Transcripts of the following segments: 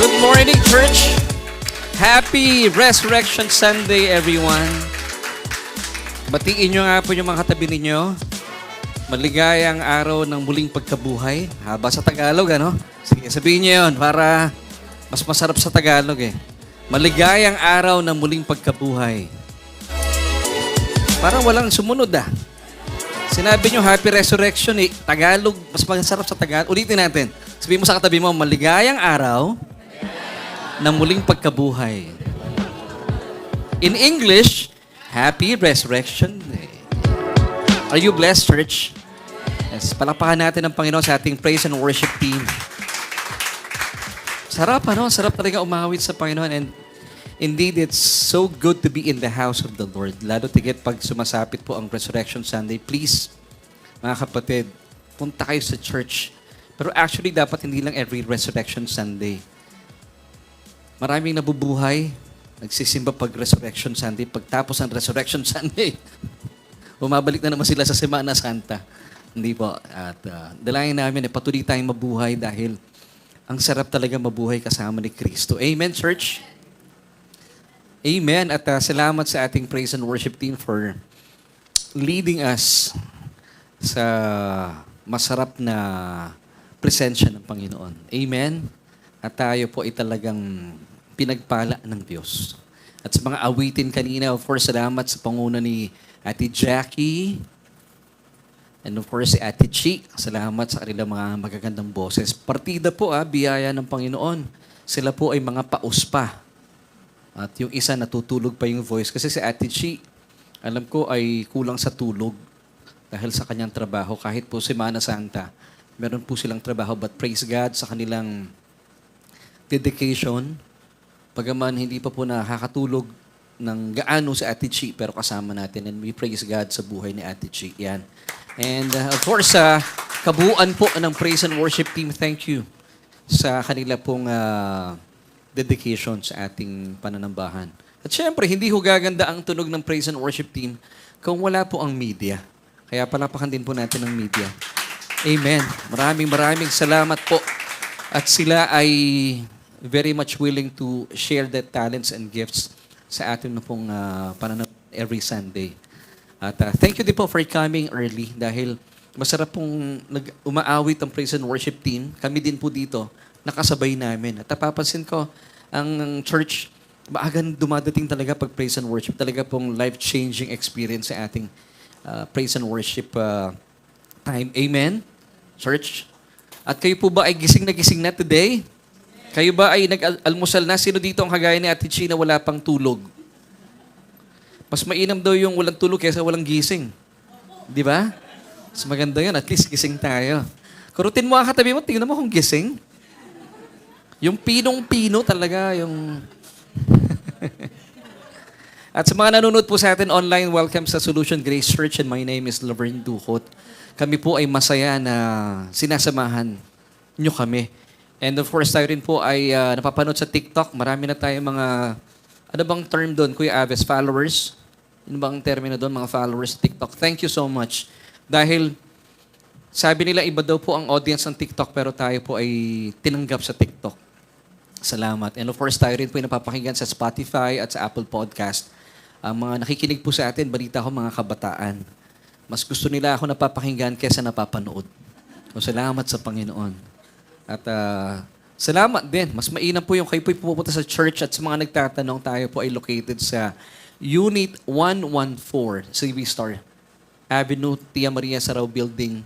Good morning, church. Happy Resurrection Sunday, everyone. Batiin nyo nga po yung mga katabi ninyo. Maligayang araw ng muling pagkabuhay. Haba sa Tagalog, ano? Sige, sabihin nyo yun para mas masarap sa Tagalog eh. Maligayang araw ng muling pagkabuhay. Parang walang sumunod ah. Sinabi nyo, Happy Resurrection eh. Tagalog, mas masarap sa Tagalog. Ulitin natin. Sabihin mo sa katabi mo, maligayang araw ng muling pagkabuhay. In English, Happy Resurrection Day. Are you blessed, church? Yes, palakpakan natin ang Panginoon sa ating praise and worship team. Sarap, ano? Sarap talaga umawit sa Panginoon. And indeed, it's so good to be in the house of the Lord. Lalo tigit pag sumasapit po ang Resurrection Sunday. Please, mga kapatid, punta kayo sa church. Pero actually, dapat hindi lang every Resurrection Sunday. Maraming nabubuhay, nagsisimba pag Resurrection Sunday. Pagtapos ng Resurrection Sunday, bumabalik na naman sila sa Semana Santa. Hindi po. At dalangin namin, patuloy tayong mabuhay dahil ang sarap talaga mabuhay kasama ni Kristo. Amen, church? Amen. At salamat sa ating praise and worship team for leading us sa masarap na presensya ng Panginoon. Amen. At tayo po ay talagang pinagpala ng Diyos. At sa mga awitin kanina, of course, salamat sa panguna ni Ate Jackie. And of course, si Ate Chi. Salamat sa kanilang mga magagandang boses. Partida po, biyaya ng Panginoon. Sila po ay mga pauspa. At yung isa natutulog pa yung voice. Kasi si Ate Chi, alam ko ay kulang sa tulog dahil sa kanyang trabaho. Kahit po Semana Santa, meron po silang trabaho. But praise God sa kanilang dedication. Pagaman hindi pa po nakakatulog ng gaano si Ate Chi, pero kasama natin. And we praise God sa buhay ni Ate Chi. Yan. And of course, kabuuan po ng praise and worship team, thank you sa kanila pong dedication sa ating pananambahan. At syempre, hindi ho gaganda ang tunog ng praise and worship team kung wala po ang media. Kaya palapakan din po natin ang media. Amen. Maraming salamat po. At sila ay very much willing to share their talents and gifts sa atin na pong pananambahan every Sunday. At thank you din po for coming early dahil masarap pong umaawit ang praise and worship team. Kami din po dito, nakasabay namin. At napapansin ko, ang church, maagang dumadating talaga pag praise and worship. Talaga pong life-changing experience sa ating praise and worship time. Amen? Church? At kayo po ba ay gising na today? Kayo ba ay nag-almusal na? Sino dito ang kagaya ni Ate Chi na wala pang tulog? Mas mainam daw yung walang tulog kaysa walang gising. Di ba? Mas maganda yun. At least gising tayo. Kurutin mo ang katabi mo, tingnan mo kung gising. Yung pinong-pino talaga, yung... At sa mga nanonood po sa atin online, welcome sa Solution Grace Church and my name is Laverne Ducot. Kami po ay masaya na sinasamahan nyo kami. And of course, tayo rin po ay napapanood sa TikTok. Marami na tayong mga... Ano bang term doon, Kuya Aves? Followers? Ano bang termino doon, mga followers sa TikTok? Thank you so much. Dahil sabi nila iba daw po ang audience ng TikTok pero tayo po ay tinanggap sa TikTok. Salamat. And of course, tayo rin po ay napapakinggan sa Spotify at sa Apple Podcast. Ang mga nakikinig po sa atin, balita ko mga kabataan. Mas gusto nila ako napapakinggan kaysa napapanood. So, salamat sa Panginoon. At salamat din. Mas mainam po yung kayo po pupunta sa church at sa mga nagtatanong, tayo po ay located sa Unit 114, CV Star Avenue, Tia Maria Sarao Building,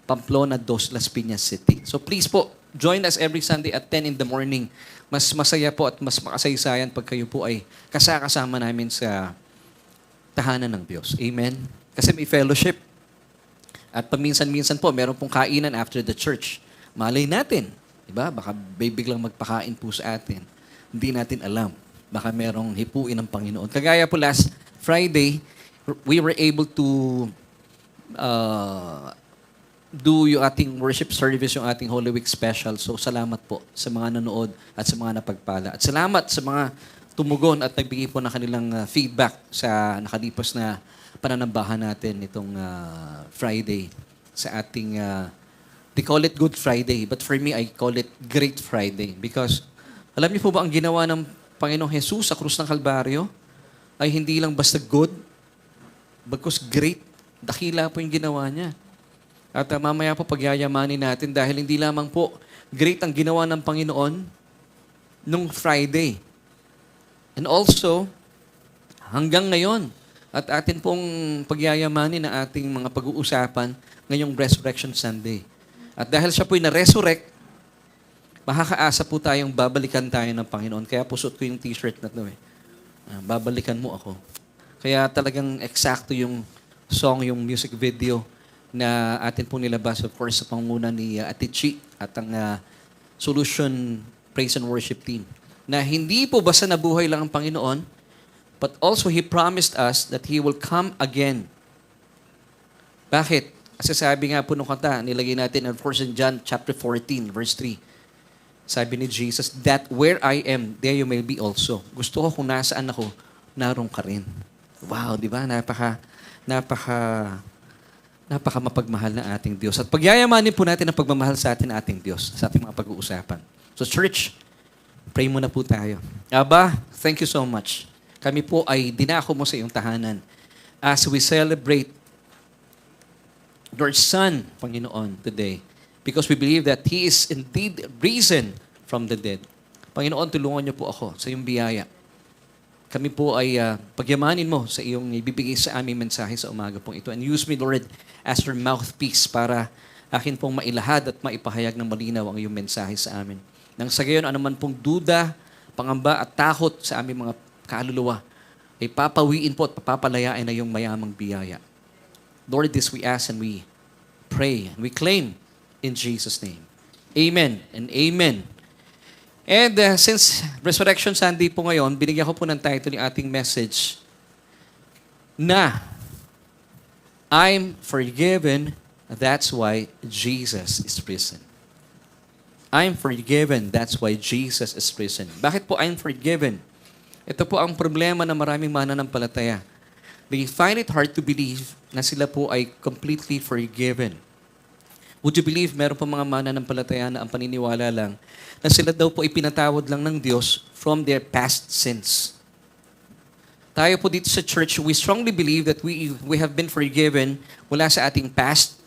Pamplona, 2 Las Piñas City. So please po, join us every Sunday at 10 in the morning. Mas masaya po at mas makasaysayan pag kayo po ay kasama namin sa tahanan ng Diyos. Amen? Kasi may fellowship. At paminsan-minsan po, meron pong kainan after the church. Malay natin. Diba? Baka biglang magpakain po sa atin. Hindi natin alam. Baka merong hipuin ng Panginoon. Kagaya po last Friday, we were able to do yung ating worship service, yung ating Holy Week special. So salamat po sa mga nanood at sa mga napagpala. At salamat sa mga tumugon at nagbigay po ng kanilang feedback sa nakalipas na pananambahan natin itong Friday sa ating they call it Good Friday, but for me, I call it Great Friday because Alam niyo po ba ang ginawa ng Panginoong Jesus sa krus ng Kalbaryo ay hindi lang basta good, bagkus great. Dakila po yung ginawa niya. At mamaya po pagyayamanin natin dahil hindi lamang po great ang ginawa ng Panginoon nung Friday. And also, hanggang ngayon, at atin pong pagyayamanin na ating mga pag-uusapan ngayong Resurrection Sunday. At dahil siya po'y na-resurrect, makakaasa po tayong babalikan tayo ng Panginoon. Kaya pusot ko yung t-shirt na ito eh. Babalikan mo ako. Kaya talagang eksakto yung song, yung music video na atin pong nilabas, of course, sa pangunguna ni Ate Chi at ang Solution Praise and Worship Team. Na hindi po basta nabuhay lang ang Panginoon, but also He promised us that He will come again. Bakit? Kasi sabi nga po nung kanta, nilagay natin, of course, in John chapter 14, verse 3. Sabi ni Jesus, that where I am, there you may be also. Gusto ko kung nasaan ako, naroon ka rin. Wow, di ba? Napaka mapagmahal na ating Diyos. At pagyayamanin po natin ang pagmamahal sa atin ating Diyos, sa ating mga pag-uusapan. So church, pray muna po tayo. Aba, thank you so much. Kami po ay dinako mo sa iyong tahanan as we celebrate your Son, Panginoon, today. Because we believe that He is indeed risen from the dead. Panginoon, tulungan niyo po ako sa iyong biyaya. Kami po ay pagyamanin mo sa iyong ibibigay sa aming mensahe sa umaga pong ito. And use me, Lord, as your mouthpiece para akin pong mailahad at maipahayag ng malinaw ang iyong mensahe sa amin. Nang sa gayon, anuman pong duda, pangamba at takot sa aming mga kaluluwa, ay papawiin po at papapalayain na yung mayamang biyaya. Lord, this we ask and we pray and we claim in Jesus' name. Amen and amen. And since Resurrection Sunday po ngayon, binigyan ko po ng title yung ating message na I'm forgiven, that's why Jesus is risen. I'm forgiven, that's why Jesus is risen. Bakit po I'm forgiven? Ito po ang problema ng maraming mananampalataya. They find it hard to believe na sila po ay completely forgiven. Would you believe meron pa mga mananampalataya na ang paniniwala lang na sila daw po ipinatawad lang ng Diyos from their past sins? Tayo po dito sa church, we strongly believe that we have been forgiven mula sa ating past,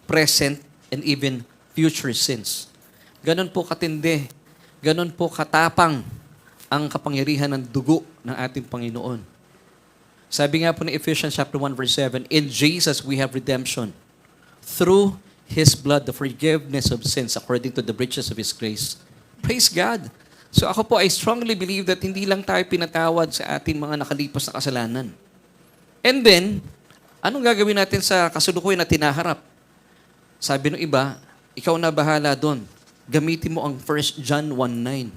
present, and even future sins. Ganon po katindi, ganon po katapang ang kapangyarihan ng dugo ng ating Panginoon. Sabi nga po ni Ephesians chapter 1 verse 7, in Jesus we have redemption through His blood, the forgiveness of sins according to the riches of His grace. Praise God! So ako po, I strongly believe that hindi lang tayo pinatawad sa ating mga nakalipas na kasalanan. And then, anong gagawin natin sa kasalukuyan na tinaharap? Sabi ng iba, ikaw na bahala doon. Gamitin mo ang 1 John 1:9.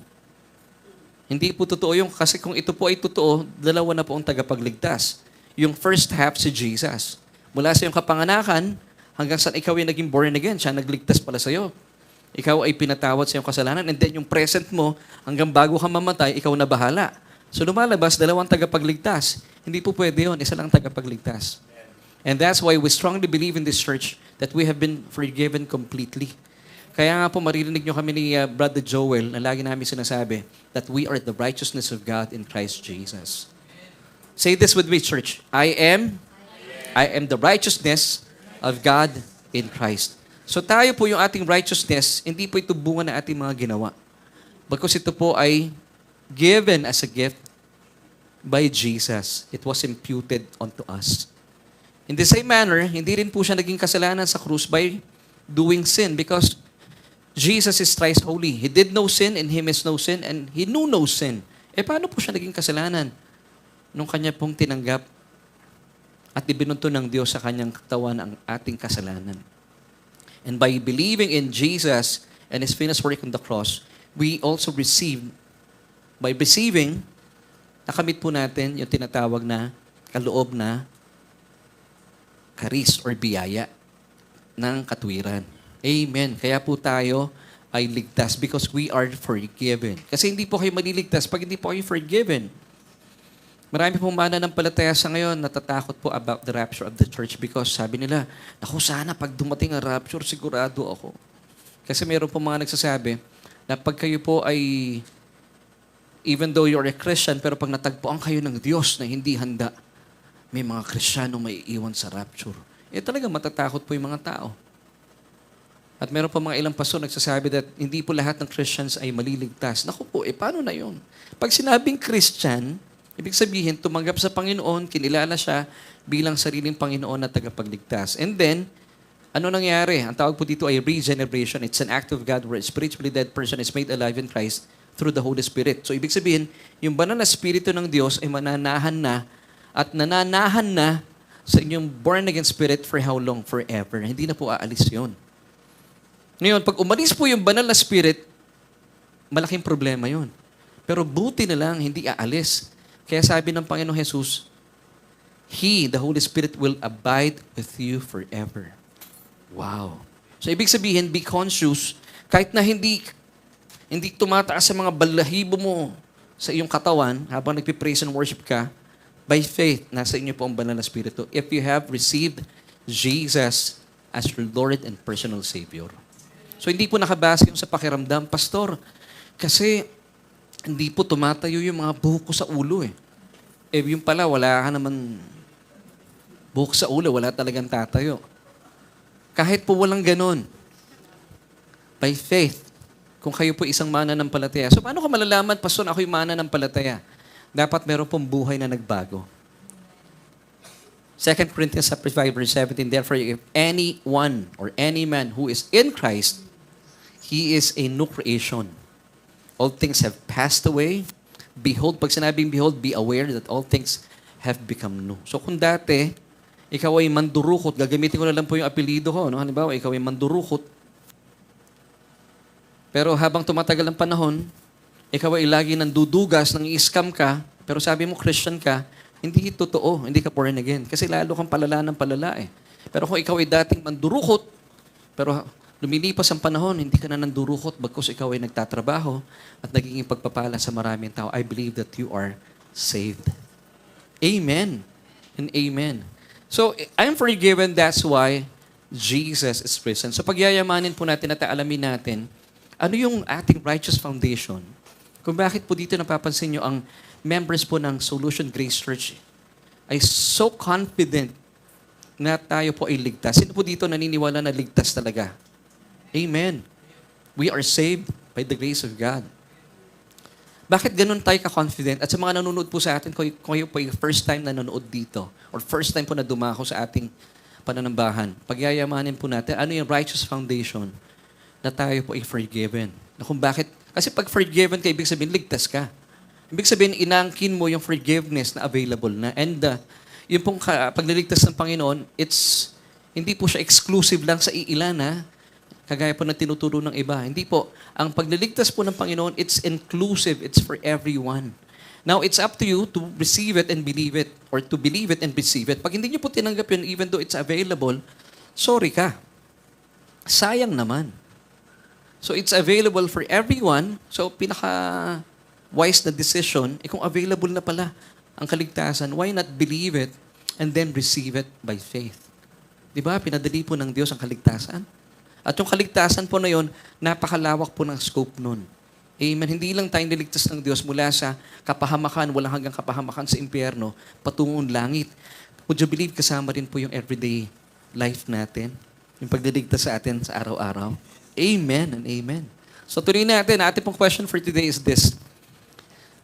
Hindi po totoo yung, kasi kung ito po ay totoo, dalawa na po ang tagapagligtas. Yung first half si Jesus. Mula sa iyong kapanganakan, hanggang saan ikaw ay naging born again, siya nagligtas pala sa iyo. Ikaw ay pinatawad sa iyong kasalanan, and then yung present mo, hanggang bago ka mamatay, ikaw na bahala. So lumalabas, dalawang tagapagligtas. Hindi po pwede yun, isa lang tagapagligtas. And that's why we strongly believe in this church that we have been forgiven completely. Kaya nga po maririnig nyo kami ni Brother Joel na lagi namin sinasabi that we are the righteousness of God in Christ Jesus. Say this with me, church. I am the righteousness of God in Christ. So tayo po yung ating righteousness, hindi po ito bunga ng ating mga ginawa. Because ito po ay given as a gift by Jesus. It was imputed unto us. In the same manner, hindi rin po siya naging kasalanan sa krus by doing sin because Jesus is thrice holy. He did no sin, in Him is no sin, and He knew no sin. Paano po siya naging kasalanan? Nung Kanya pong tinanggap at ibinunto ng Diyos sa Kanyang katawan ang ating kasalanan. And by believing in Jesus and His finished work on the cross, we also receive, by receiving, nakamit po natin yung tinatawag na kaloob na charis or biyaya ng katwiran. Amen. Kaya po tayo ay ligtas because we are forgiven. Kasi hindi po kayo maliligtas pag hindi po kayo forgiven. Marami pong mananampalataya sa ngayon natatakot po about the rapture of the church because sabi nila, naku sana pag dumating ang rapture, sigurado ako. Kasi meron po mga nagsasabi, Na pag kayo po ay, even though you're a Christian, pero pag natagpuan kayo ng Diyos na hindi handa, may mga Kristiyano may iwan sa rapture. Talaga matatakot po yung mga tao. At meron pa mga ilang pastor nagsasabi that hindi po lahat ng Christians ay maliligtas. Naku po, paano na yun? Pag sinabing Christian, ibig sabihin, tumanggap sa Panginoon, kinilala siya bilang sariling Panginoon na tagapagligtas. And then, ano nangyari? Ang tawag po dito ay regeneration. It's an act of God where a spiritually dead person is made alive in Christ through the Holy Spirit. So, ibig sabihin, yung banal na Espiritu ng Diyos ay mananahan na at nananahan na sa inyong born-again spirit for how long? Forever. Hindi na po aalis yun. Ngayon, pag umalis po yung banal na spirit, malaking problema yun. Pero buti na lang, hindi aalis. Kaya sabi ng Panginoong Jesus, He, the Holy Spirit, will abide with you forever. Wow. So, ibig sabihin, be conscious, kahit na hindi tumataas sa mga balahibo mo sa iyong katawan, habang nagpipraise and worship ka, by faith, nasa inyo po ang banal na spirito. If you have received Jesus as your Lord and personal Savior. So, hindi po nakabase yung sa pakiramdam, Pastor, kasi hindi po tumatayo yung mga buhok ko sa ulo eh. Yung pala, wala ka naman buhok sa ulo, wala talagang tatayo. Kahit po walang ganon, by faith, kung kayo po isang mananampalataya. So, paano ko malalaman, Pastor, ako'y mananampalataya? Dapat meron pong buhay na nagbago. 2 Corinthians 5, verse 17, therefore, if anyone or any man who is in Christ, he is a new creation. All things have passed away. Behold, pag sinabing behold, be aware that all things have become new. So kung dati, ikaw ay mandurukot, gagamitin ko na lang po yung apelido ko. No? Halimbawa, ikaw ay mandurukot. Pero habang tumatagal ang panahon, ikaw ay lagi nandudugas, nang i-scam ka, pero sabi mo Christian ka, hindi totoo, hindi ka born again. Kasi lalo kang palala ng palala eh. Pero kung ikaw ay dating mandurukot, pero lumilipas ang panahon, hindi ka na nandurukot bagkus ikaw ay nagtatrabaho at nagiging pagpapala sa maraming tao, I believe that you are saved. Amen and amen. So, I'm forgiven, that's why Jesus is present. So, pagyayamanin po natin at alamin natin, ano yung ating righteous foundation? Kung bakit po dito napapansin nyo ang members po ng Solution Grace Church ay so confident na tayo po ay ligtas. Sino po dito naniniwala na ligtas talaga? Amen. We are saved by the grace of God. Bakit ganun tayo ka-confident? At sa mga nanonood po sa atin, kung kayo po yung first time na nanonood dito, or first time po na dumako sa ating pananambahan, pagyayamanin po natin, ano yung righteous foundation na tayo po ay forgiven? Na kung bakit? Kasi pag forgiven ka, ibig sabihin, ligtas ka. Ibig sabihin, inangkin mo yung forgiveness na available na. And yung pong pagliligtas ng Panginoon, hindi po siya exclusive lang sa iilan, ha? Kagaya po na tinuturo ng iba. Hindi po. Ang pagliligtas po ng Panginoon, it's inclusive. It's for everyone. Now, it's up to you to receive it and believe it, or to believe it and receive it. Pag hindi nyo po tinanggap yun, even though it's available, sorry ka. Sayang naman. So, it's available for everyone. So, pinaka-wise na decision, kung available na pala ang kaligtasan, why not believe it and then receive it by faith? Di ba? Pinadali po ng Diyos ang kaligtasan. At yung kaligtasan po na yun, napakalawak po ng scope nun. Amen. Hindi lang tayo niligtas ng Diyos mula sa kapahamakan, walang hanggang kapahamakan sa impyerno, patungong langit. Would you believe kasama rin po yung everyday life natin? Yung pagliligtas sa atin sa araw-araw. Amen and amen. So tuloy natin, ating pong question for today is this.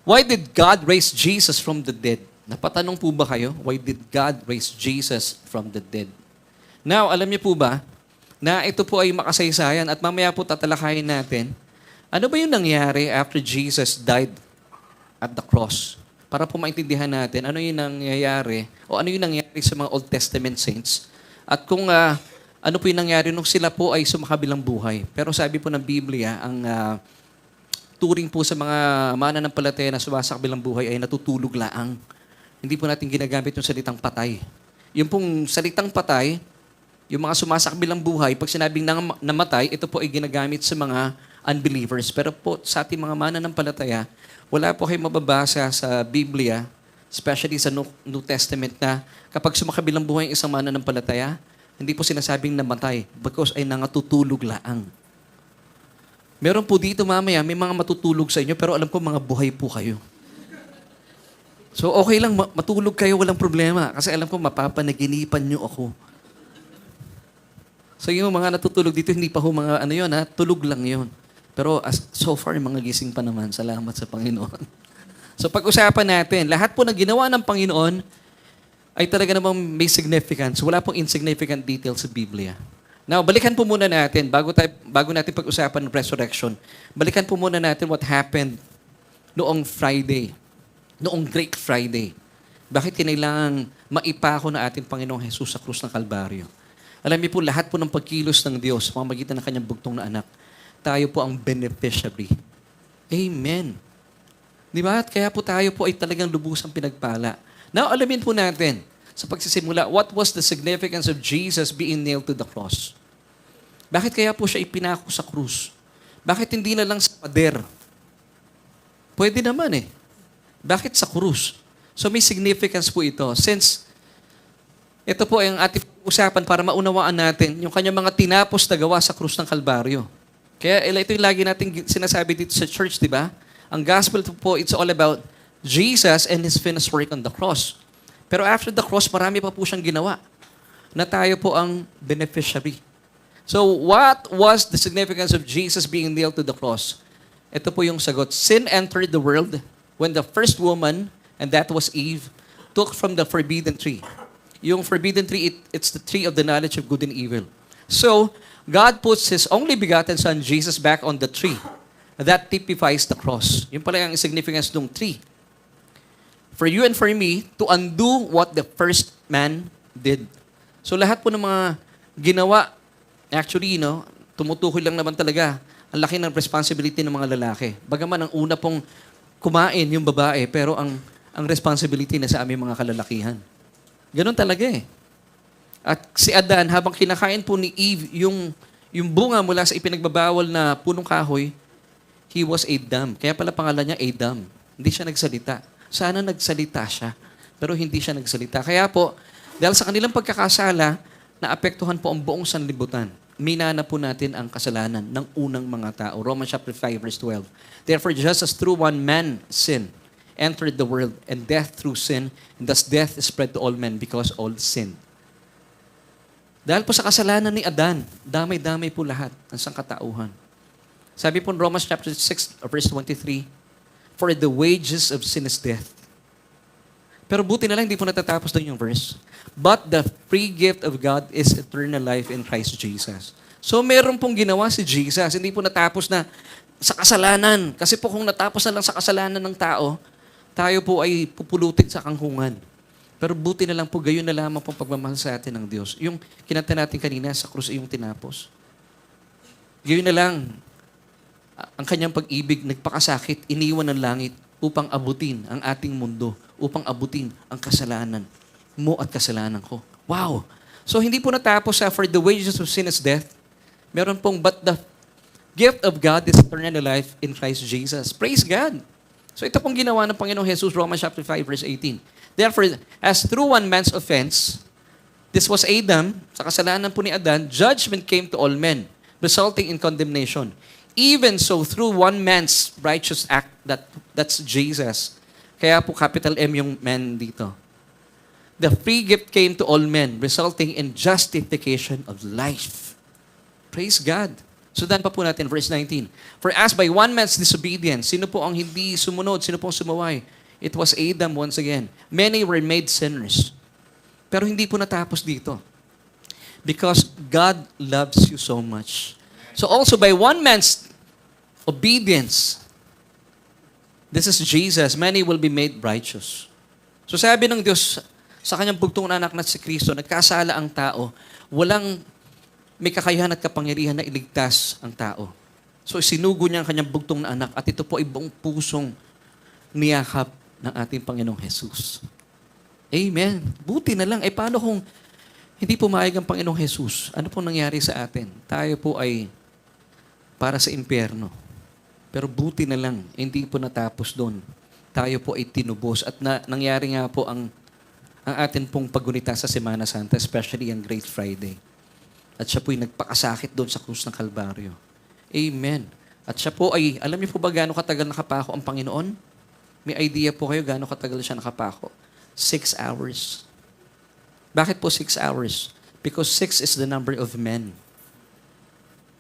Why did God raise Jesus from the dead? Napatanong po ba kayo? Why did God raise Jesus from the dead? Now, alam niyo po ba, na ito po ay makasaysayan at mamaya po tatalakayin natin, ano ba yung nangyari after Jesus died at the cross? Para po maintindihan natin ano yung nangyayari o ano yung nangyari sa mga Old Testament saints at kung ano po yung nangyari nung sila po ay sumakabilang buhay. Pero sabi po ng Biblia, ang turing po sa mga mananampalataya na sumasakabilang buhay ay natutulog laang. Hindi po natin ginagamit yung salitang patay. Yung pong salitang patay, yung mga sumasakabilang buhay, pag sinabing namatay, ito po ay ginagamit sa mga unbelievers. Pero po sa ating mga mananampalataya, wala po kayong mababasa sa Biblia, especially sa New Testament, na kapag sumakabilang buhay ang isang mananampalataya, hindi po sinasabing namatay, because ay nangatutulog laang. Meron po dito mamaya, may mga matutulog sa inyo, pero alam ko mga buhay po kayo. So okay lang, matulog kayo, walang problema. Kasi alam ko, mapapanaginipan nyo ako. So yung mga natutulog dito, hindi pa ho mga ano yun, ha? Tulog lang yun. Pero so far, mga gising pa naman. Salamat sa Panginoon. So pag-usapan natin, lahat po na ginawa ng Panginoon ay talaga namang may significance. Wala pong insignificant details sa Biblia. Now, balikan po muna natin, bago natin pag-usapan ng resurrection, balikan po muna natin what happened noong Friday, noong Great Friday. Bakit kinailangan maipako na ating Panginoong Jesus sa krus ng Kalbaryo? Alam niyo po, lahat po ng pagkilos ng Diyos, pamamagitan ng kanyang bugtong na anak, tayo po ang beneficiary. Amen. Di ba? At kaya po tayo po ay talagang lubusang pinagpala. Now, alamin po natin, sa pagsisimula, what was the significance of Jesus being nailed to the cross? Bakit kaya po siya ipinako sa krus? Bakit hindi na lang sa pader? Pwede naman eh. Bakit sa krus? So may significance po ito. Since ito po ay ang ating usapan para maunawaan natin yung kanyang mga tinapos na gawa sa krus ng Kalbaryo. Kaya ito yung lagi natin sinasabi dito sa church, di ba? Ang gospel po, it's all about Jesus and His finished work on the cross. Pero after the cross, marami pa po siyang ginawa na tayo po ang beneficiary. So, what was the significance of Jesus being nailed to the cross? Ito po yung sagot. Sin entered the world when the first woman, and that was Eve, took from the forbidden tree. Yung forbidden tree, it's the tree of the knowledge of good and evil. So, God puts His only begotten Son, Jesus, back on the tree. That typifies the cross. Yun pala ang significance ng tree. For you and for me, to undo what the first man did. So lahat po ng mga ginawa, actually, tumutukoy lang naman talaga ang laki ng responsibility ng mga lalaki. Bagaman ang una pong kumain yung babae, pero ang responsibility na sa aming mga kalalakihan. Ganon talaga eh. At si Adan, habang kinakain po ni Eve yung bunga mula sa ipinagbabawal na punong kahoy, he was Adam. Kaya pala pangalan niya Adam. Hindi siya nagsalita. Sana nagsalita siya, pero hindi siya nagsalita. Kaya po, dahil sa kanilang pagkakasala, naapektuhan po ang buong sanlibutan. Minana po natin ang kasalanan ng unang mga tao. Romans chapter 5, verse 12. Therefore, just as through one man sin entered the world, and death through sin, and thus death is spread to all men because all sin. Dahil po sa kasalanan ni Adan, damay-damay po lahat ng sangkatauhan. Sabi po in Romans chapter 6, verse 23, for the wages of sin is death. Pero buti na lang, hindi po natatapos doon yung verse. But the free gift of God is eternal life in Christ Jesus. So meron pong ginawa si Jesus. Hindi po natapos na sa kasalanan. Kasi po kung natapos na lang sa kasalanan ng tao, tayo po ay pupulutin sa kangkungan. Pero buti na lang po, gayon na lamang pong pagmamahal sa atin ng Diyos. Yung kinanta natin kanina, sa krus ay yung tinapos. Gayon na lang, ang kanyang pag-ibig, nagpakasakit, iniwan ng langit upang abutin ang ating mundo, upang abutin ang kasalanan mo at kasalanan ko. Wow! So hindi po natapos sa for the wages of sin is death. Meron pong, but the gift of God is eternal life in Christ Jesus. Praise God! So ito pong ginawa ng Panginoong Jesus, Romans chapter 5, verse 18. Therefore, as through one man's offense, this was Adam, sa kasalanan po ni Adan, judgment came to all men, resulting in condemnation. Even so, through one man's righteous act, that's Jesus. Kaya po capital M yung man dito. The free gift came to all men, resulting in justification of life. Praise God. Sundan pa po natin, verse 19. For as by one man's disobedience, sino po ang hindi sumunod, sino po ang sumaway? It was Adam once again. Many were made sinners. Pero hindi po natapos dito. Because God loves you so much. So also by one man's obedience, this is Jesus, many will be made righteous. So sabi ng Diyos sa kanyang bugtong na anak na si Kristo, nagkasala ang tao, walang may kakayahan at kapangyarihan na iligtas ang tao. So sinugo niya ang kanyang bugtong na anak at ito po ay buong pusong niyakap ng ating Panginoong Jesus. Amen. Buti na lang. Paano kung hindi pumayag ang Panginoong Jesus? Ano pong nangyari sa atin? Tayo po ay para sa impyerno. Pero buti na lang, hindi po natapos doon. Tayo po ay tinubos. At nangyari nga po ang atin pong paggunita sa Semana Santa, especially ang Great Friday. At siya po'y nagpakasakit doon sa krus ng Kalbaryo. Amen. At siya po ay, alam niyo po ba gaano katagal nakapako ang Panginoon? May idea po kayo gaano katagal siya nakapako? 6 hours. Bakit po 6 hours? Because 6 is the number of men.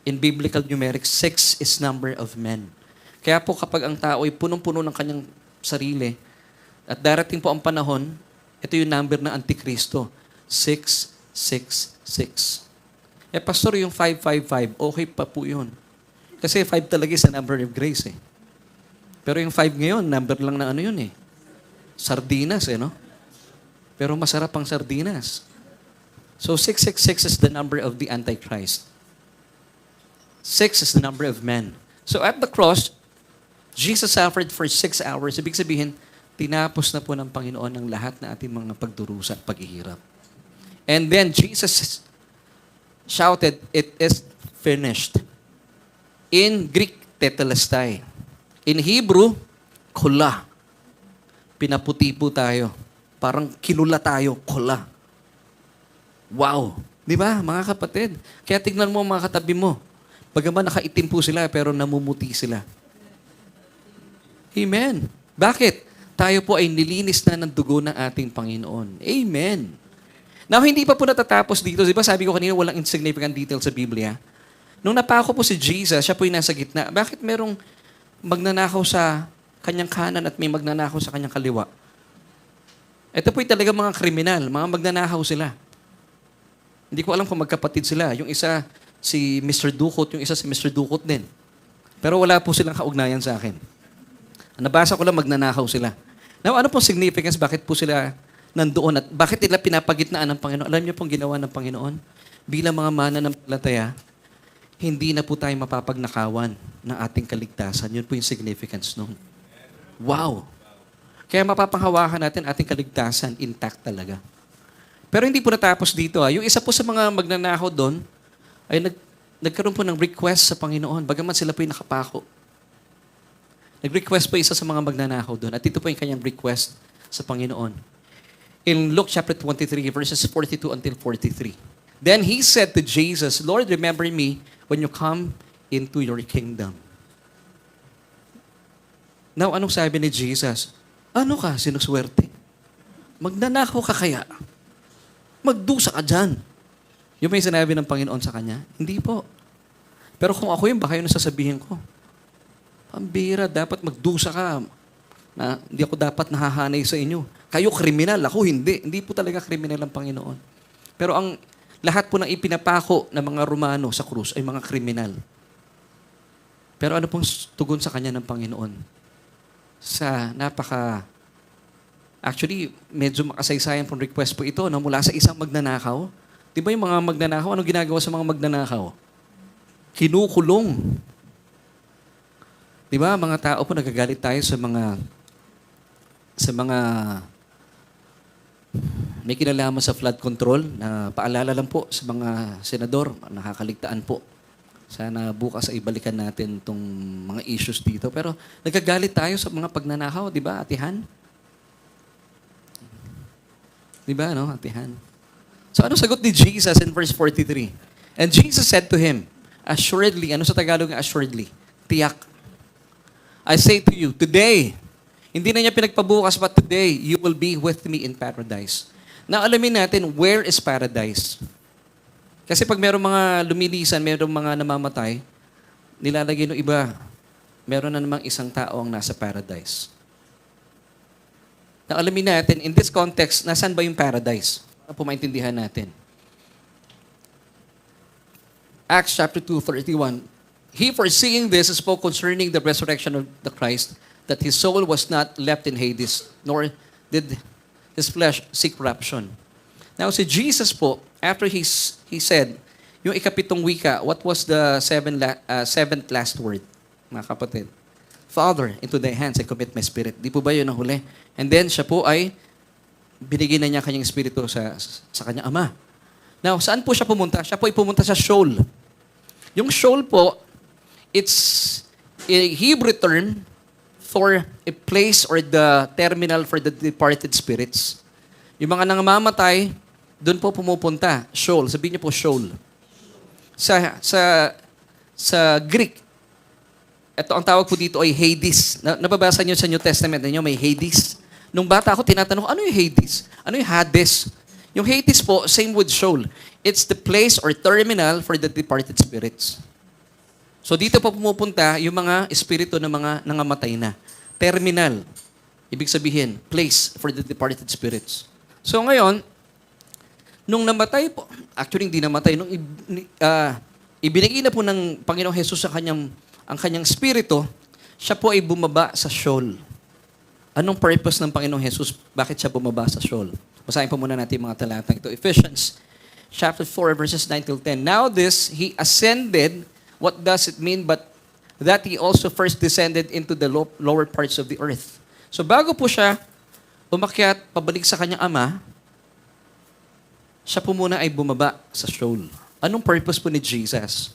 In biblical numerics, 6 is number of men. Kaya po kapag ang tao ay punong-puno ng kanyang sarili, at darating po ang panahon, ito yung number ng Antikristo. 666. Pastor, yung 555, okay pa po yun. Kasi 5 talaga is a number of grace eh. Pero yung 5 ngayon, number lang na ano yun eh. Sardinas no? Pero masarap ang sardinas. So 666 is the number of the Antichrist. 6 is the number of men. So at the cross, Jesus suffered for 6 hours. Ibig sabihin, tinapos na po ng Panginoon ang lahat na ating mga pagdurusa at paghihirap. And then Jesus shouted, "It is finished." In Greek, tetelestai. In Hebrew, kula. Pinaputi po tayo. Parang kinula tayo, kula. Wow! Di ba, mga kapatid? Kaya tignan mo mga katabi mo. Bagaman nakaitim po sila, pero namumuti sila. Amen. Bakit? Tayo po ay nilinis na ng dugo ng ating Panginoon. Amen. Now, hindi pa po natatapos dito. Di ba sabi ko kanina, walang insignificant detail sa Biblia. Nung napako po si Jesus, siya po yung nasa gitna. Bakit merong magnanakaw sa kanyang kanan at may magnanakaw sa kanyang kaliwa? Ito po yung talaga mga kriminal. Mga magnanakaw sila. Hindi ko alam kung magkapatid sila. Yung isa, si Mr. Dukot. Yung isa, si Mr. Dukot din. Pero wala po silang kaugnayan sa akin. Nabasa ko lang magnanakaw sila. Now, ano pong significance? Bakit po sila nandoon? At bakit nila pinapagitnaan ng Panginoon? Alam niyo pong ginawa ng Panginoon? Bilang mga mananampalataya, hindi na po tayo mapapagnakawan ng ating kaligtasan. Yun po yung significance nun. Wow! Kaya mapapanghawakan natin ating kaligtasan intact talaga. Pero hindi po natapos dito. Yung isa po sa mga magnanakaw doon ay nagkaroon po ng request sa Panginoon. Bagaman sila po yung nakapako. Nag-request po isa sa mga magnanakaw doon. At ito po yung kanyang request sa Panginoon. In Luke chapter 23, verses 42 until 43. Then he said to Jesus, "Lord, remember me when you come into your kingdom." Now, anong sabi ni Jesus? Ano ka, sinuswerte? Magnanakaw ka kaya? Magdusa ka dyan. Yung may sinabi ng Panginoon sa kanya? Hindi po. Pero kung ako yun, baka yun nasasabihin ko. Pambira, dapat magdusa ka. Na, hindi ako dapat nahahanay sa inyo. Kayo kriminal, ako hindi. Hindi po talaga kriminal ang Panginoon. Pero ang lahat po ng ipinapako ng mga Romano sa krus ay mga kriminal. Pero ano pong tugon sa kanya ng Panginoon? Actually, medyo makasaysayan pong request po ito na mula sa isang magnanakaw. Di ba yung mga magnanakaw, ano ginagawa sa mga magnanakaw? Kinukulong. Di ba, mga tao po nagagalit tayo sa mga may kinalaman sa flood control na paalala lang po sa mga senador, nakakaligtaan po. Sana bukas ay ibalikan natin itong mga issues dito. Pero nagagalit tayo sa mga pagnanakaw, di ba, Atihan? Di ba, no, Atihan? So ano sagot ni Jesus in verse 43? And Jesus said to him, assuredly, ano sa Tagalog ng assuredly? Tiyak. I say to you, today, hindi na niya pinagpabukas, but today, you will be with me in paradise. Now, alamin natin, where is paradise? Kasi pag mayroong mga lumilisan, mayroong mga namamatay, nilalagay ng iba, meron na namang isang tao ang nasa paradise. Now, alamin natin, in this context, nasaan ba yung paradise? Para po maintindihan natin. Acts chapter 2:31. He, foreseeing this, spoke concerning the resurrection of the Christ, that his soul was not left in Hades, nor did his flesh see corruption. Now, si Jesus po, after he said, yung ikapitong wika, what was the seventh last word, mga kapatid? Father, into thy hands I commit my spirit. Di po ba yun ang huli? And then, siya po ay binigyan na niya kanyang espiritu sa kanyang ama. Now, saan po siya pumunta? Siya po ay pumunta sa Sheol. Yung Sheol po, it's a Hebrew term for a place or the terminal for the departed spirits. Yung mga nangamamatay, doon po pumupunta. Sheol. Sabihin niyo po Sheol. Sa Greek, ito ang tawag po dito ay Hades. Nababasa niyo sa New Testament niyo may Hades. Nung bata ako, tinatanong, ano yung Hades? Ano yung Hades? Yung Hades po, same with Sheol. It's the place or terminal for the departed spirits. So dito po pumupunta yung mga espiritu ng mga nangamatay na. Terminal. Ibig sabihin, place for the departed spirits. So ngayon, nung namatay po, actually hindi namatay, nung ibinigay na po ng Panginoong Jesus ang kanyang espiritu, siya po ay bumaba sa Sheol. Anong purpose ng Panginoong Jesus? Bakit siya bumaba sa Sheol? Basahin po muna natin mga talatang ito. Ephesians chapter 4, verses 9 till 10. Now this, He ascended. What does it mean? But that He also first descended into the lower parts of the earth. So bago po siya umakyat pabalik sa kanyang Ama, siya po muna ay bumaba sa Sheol. Anong purpose po ni Jesus?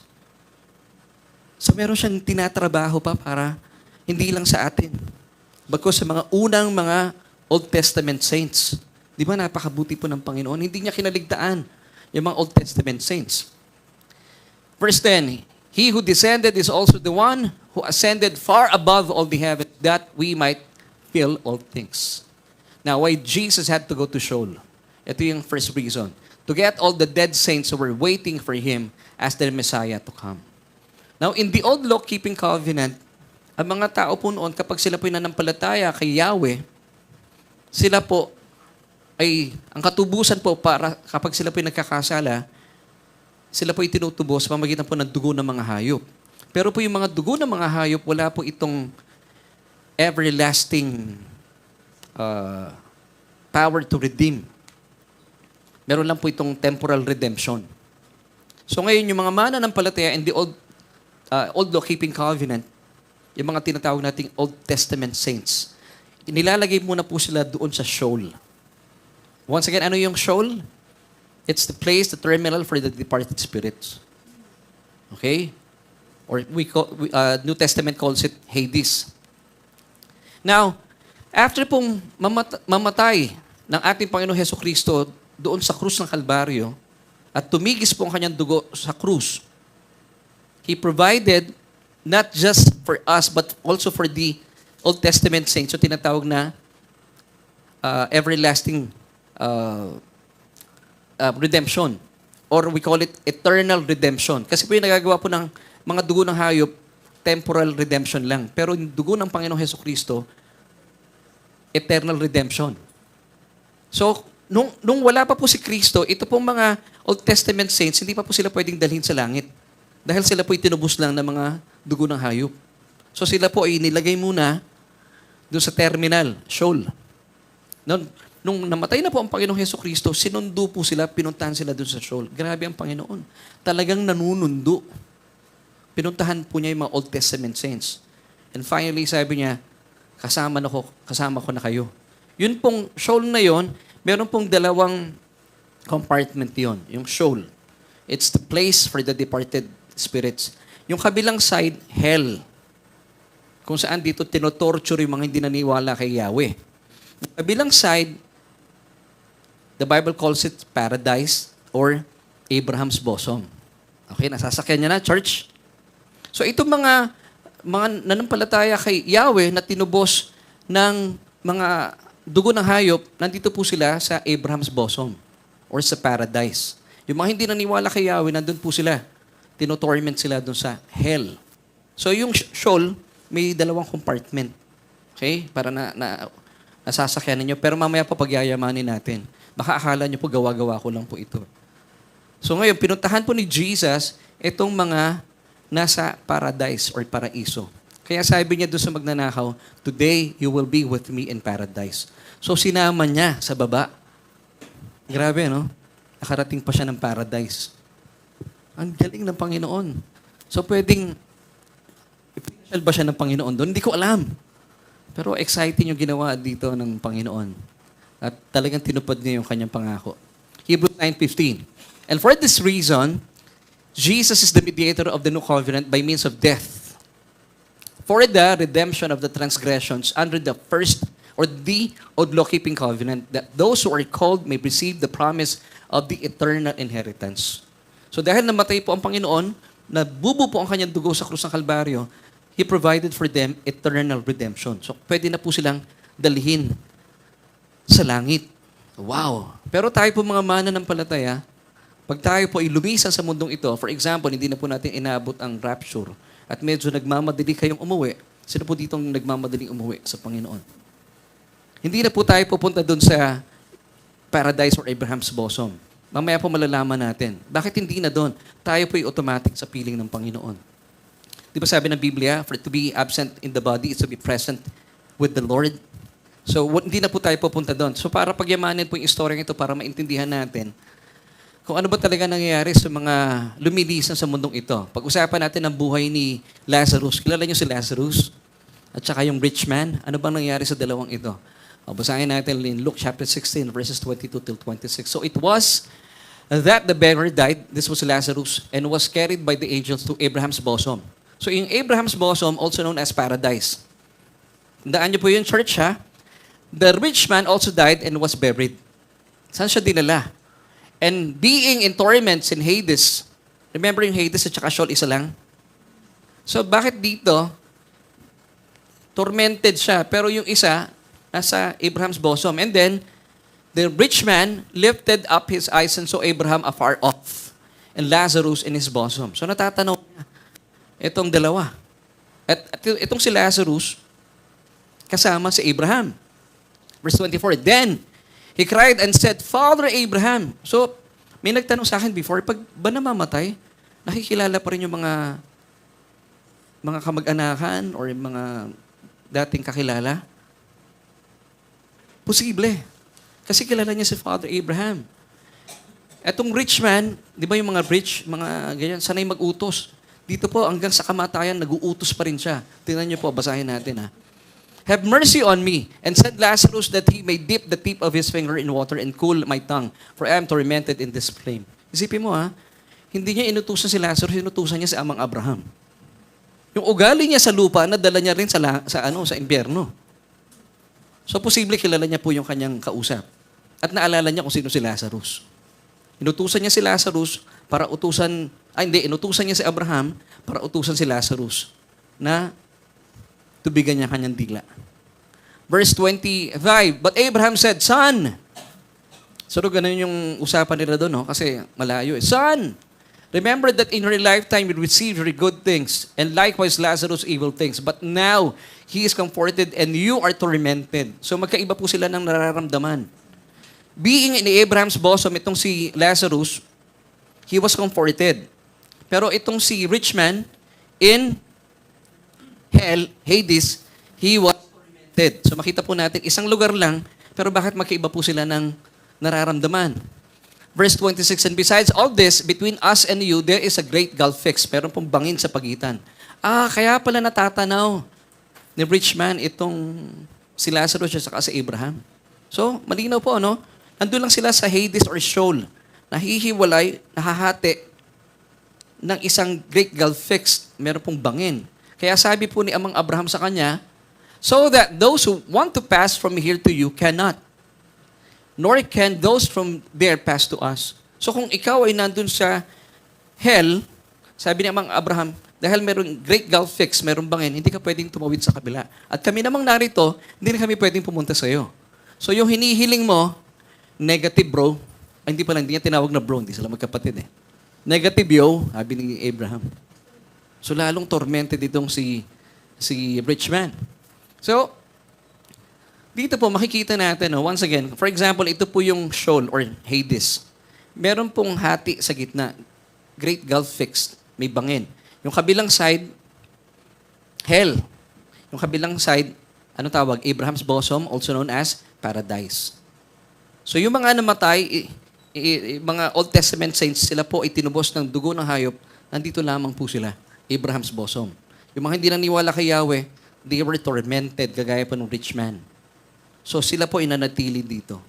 So meron siyang tinatrabaho pa para hindi lang sa atin. Bagkus sa mga unang mga Old Testament saints. Di ba napakabuti po ng Panginoon? Hindi niya kinaligtaan yung mga Old Testament saints. Verse 10, He who descended is also the one who ascended far above all the heavens that we might fill all things. Now, why Jesus had to go to Sheol? Ito yung first reason. To get all the dead saints who were waiting for Him as their Messiah to come. Now, in the old law-keeping covenant, ang mga tao po noon, kapag sila po nananampalataya kay Yahweh, sila po ay, ang katubusan po para kapag sila po nagkakasala, sila po itinutubos sa pamagitan po ng dugo ng mga hayop. Pero po yung mga dugo ng mga hayop, wala po itong everlasting power to redeem. Meron lang po itong temporal redemption. So ngayon, yung mga mananampalataya in the old law-keeping covenant, yung mga tinatawag nating Old Testament saints, nilalagay muna po sila doon sa Sheol. Once again, ano yung Sheol? It's the place, the terminal for the departed spirits. Okay? Or New Testament calls it Hades. Now, after pong mamatay ng ating Panginoon Hesukristo doon sa krus ng Kalbaryo at tumigis po ang kanyang dugo sa krus, He provided not just for us but also for the Old Testament saints, so tinatawag na everlasting redemption. Or we call it eternal redemption. Kasi po yung nagagawa po ng mga dugo ng hayop, temporal redemption lang. Pero yung dugo ng Panginoong Hesukristo, eternal redemption. So, nung wala pa po si Kristo, ito pong mga Old Testament saints, hindi pa po sila pwedeng dalhin sa langit. Dahil sila po itinubos lang ng mga dugo ng hayop. So sila po ay nilagay muna doon sa terminal, Sheol. Nung namatay na po ang Panginoong Hesukristo, sinundo po sila, pinuntahan sila doon sa Sheol. Grabe ang Panginoon. Talagang nanunundo. Pinuntahan po niya yung mga Old Testament saints. And finally, sabi niya, kasama ko na kayo. Yun pong Sheol na yon, meron pong dalawang compartment yon, yung Sheol. It's the place for the departed spirits. Yung kabilang side, hell. Kung saan dito tinotorture yung mga hindi naniwala kay Yahweh. Yung kabilang side, the Bible calls it paradise or Abraham's bosom. Okay, nasasakyan niya na, church? So itong mga nanampalataya kay Yahweh na tinubos ng mga dugo ng hayop, nandito po sila sa Abraham's bosom or sa paradise. Yung mga hindi naniwala kay Yahweh, nandun po sila. Tinotorment sila dun sa hell. So yung Sheol, may dalawang compartment. Okay? Para nasasakyan ninyo. Pero mamaya pa pagyayamanin natin. Baka akala nyo po gawa-gawa ko lang po ito. So ngayon, pinuntahan po ni Jesus itong mga nasa paradise or paraiso. Kaya sabi niya doon sa magnanakaw, today you will be with me in paradise. So sinama niya sa baba. Grabe, no? Nakarating pa siya ng paradise. Ang galing ng Panginoon. So pwedeng, ipinasal ba siya ng Panginoon doon? Hindi ko alam. Pero exciting yung ginawa dito ng Panginoon. At talagang tinupad niya yung kanyang pangako. Hebrews 9:15. And for this reason, Jesus is the mediator of the new covenant by means of death. For the redemption of the transgressions under the first or the old law-keeping covenant, that those who are called may receive the promise of the eternal inheritance. So dahil namatay po ang Panginoon, nabubo po ang kanyang dugo sa krus ng Kalbaryo, He provided for them eternal redemption. So, pwede na po silang dalhin sa langit. Wow! Pero tayo po mga mananampalataya, pag tayo po ay lumisan sa mundong ito, for example, hindi na po natin inaabot ang rapture at medyo nagmamadali kayong umuwi, sino po ditong nagmamadaling umuwi sa Panginoon? Hindi na po tayo pupunta doon sa paradise or Abraham's bosom. Mamaya po malalaman natin. Bakit hindi na doon? Tayo po ay automatic sa piling ng Panginoon. Di ba sabi ng Biblia, for to be absent in the body is to be present with the Lord. So, hindi na po tayo pupunta doon. So, para pagyamanin po yung istorya ito para maintindihan natin kung ano ba talaga nangyayari sa mga lumilisan sa mundong ito. Pag-usapan natin ang buhay ni Lazarus. Kilala niyo si Lazarus? At saka yung rich man. Ano bang nangyari sa dalawang ito? Basahin natin in Luke chapter 16, verses 22 till 26. So, it was that the beggar died, this was Lazarus, and was carried by the angels to Abraham's bosom. So, yung Abraham's bosom, also known as paradise. Tandaan niyo po yung church, ha? The rich man also died and was buried. Saan siya dinala? And being in torments in Hades, remember yung Hades at saka Sheol, isa lang? So, bakit dito, tormented siya, pero yung isa, nasa Abraham's bosom. And then, the rich man lifted up his eyes and saw Abraham afar off, and Lazarus in his bosom. So, natatanaw niya, itong dalawa. At itong si Lazarus, kasama si Abraham. Verse 24, then, he cried and said, Father Abraham. So, may nagtanong sa akin before, pag ba namamatay, nakikilala pa rin yung mga kamag-anakan or yung mga dating kakilala? Posible. Kasi kilala niya si Father Abraham. Etong rich man, di ba yung mga rich, mga ganyan, sanay mag-utos. Dito po, hanggang sa kamatayan, nag-uutos pa rin siya. Tingnan niyo po, basahin natin ha. Have mercy on me, and send Lazarus that he may dip the tip of his finger in water and cool my tongue, for I am tormented in this flame. Isipin mo ha, hindi niya inutusan si Lazarus, inutusan niya si Amang Abraham. Yung ugali niya sa lupa, nadala niya rin sa impyerno. So, posible kilala niya po yung kanyang kausap. At naalala niya kung sino si Lazarus. Inutusan niya si Lazarus para inutusan niya si Abraham para utusan si Lazarus na tubigan niya kanyang dila. Verse 25, but Abraham said, Son! So, ganun yung usapan nila doon, no? Kasi malayo eh. Son! Remember that in your lifetime you received very good things, and likewise Lazarus evil things. But now, he is comforted and you are tormented. So, magkaiba po sila ng nararamdaman. Being in Abraham's bosom, itong si Lazarus, he was comforted. Pero itong si rich man, in hell, Hades, he was tormented. So makita po natin, isang lugar lang, pero bakit magkaiba po sila ng nararamdaman? Verse 26, and besides all this, between us and you, there is a great gulf fixed. Meron pong bangin sa pagitan. Kaya pala natatanaw ni rich man itong si Lazarus at saka si Abraham. So, malinaw po, no? Nandun lang sila sa Hades or Sheol, nahihiwalay, nahahati ng isang great gulf fixed. Meron pong bangin. Kaya sabi po ni Amang Abraham sa kanya, so that those who want to pass from here to you cannot, nor can those from there pass to us. So kung ikaw ay nandun sa hell, sabi ni Amang Abraham, dahil merong great gulf fixed, merong bangin, hindi ka pwedeng tumawid sa kabila. At kami namang narito, hindi na kami pwedeng pumunta sa iyo. So yung hinihiling mo, negative bro, hindi niya tinawag na bro, hindi sila magkapatid eh. Negative yo, sabi ni Abraham. So, lalong tormented itong si rich man. So, dito po makikita natin, once again, for example, ito po yung Sheol or Hades. Meron pong hati sa gitna. Great gulf fixed. May bangin. Yung kabilang side, hell. Yung kabilang side, ano tawag? Abraham's bosom, also known as paradise. So, yung mga namatay, mga Old Testament saints, sila po ay tinubos ng dugo ng hayop, nandito lamang po sila. Abraham's bosom. Yung mga hindi naniwala kay Yahweh, they were tormented, kagaya pa ng rich man. So sila po inanatili dito.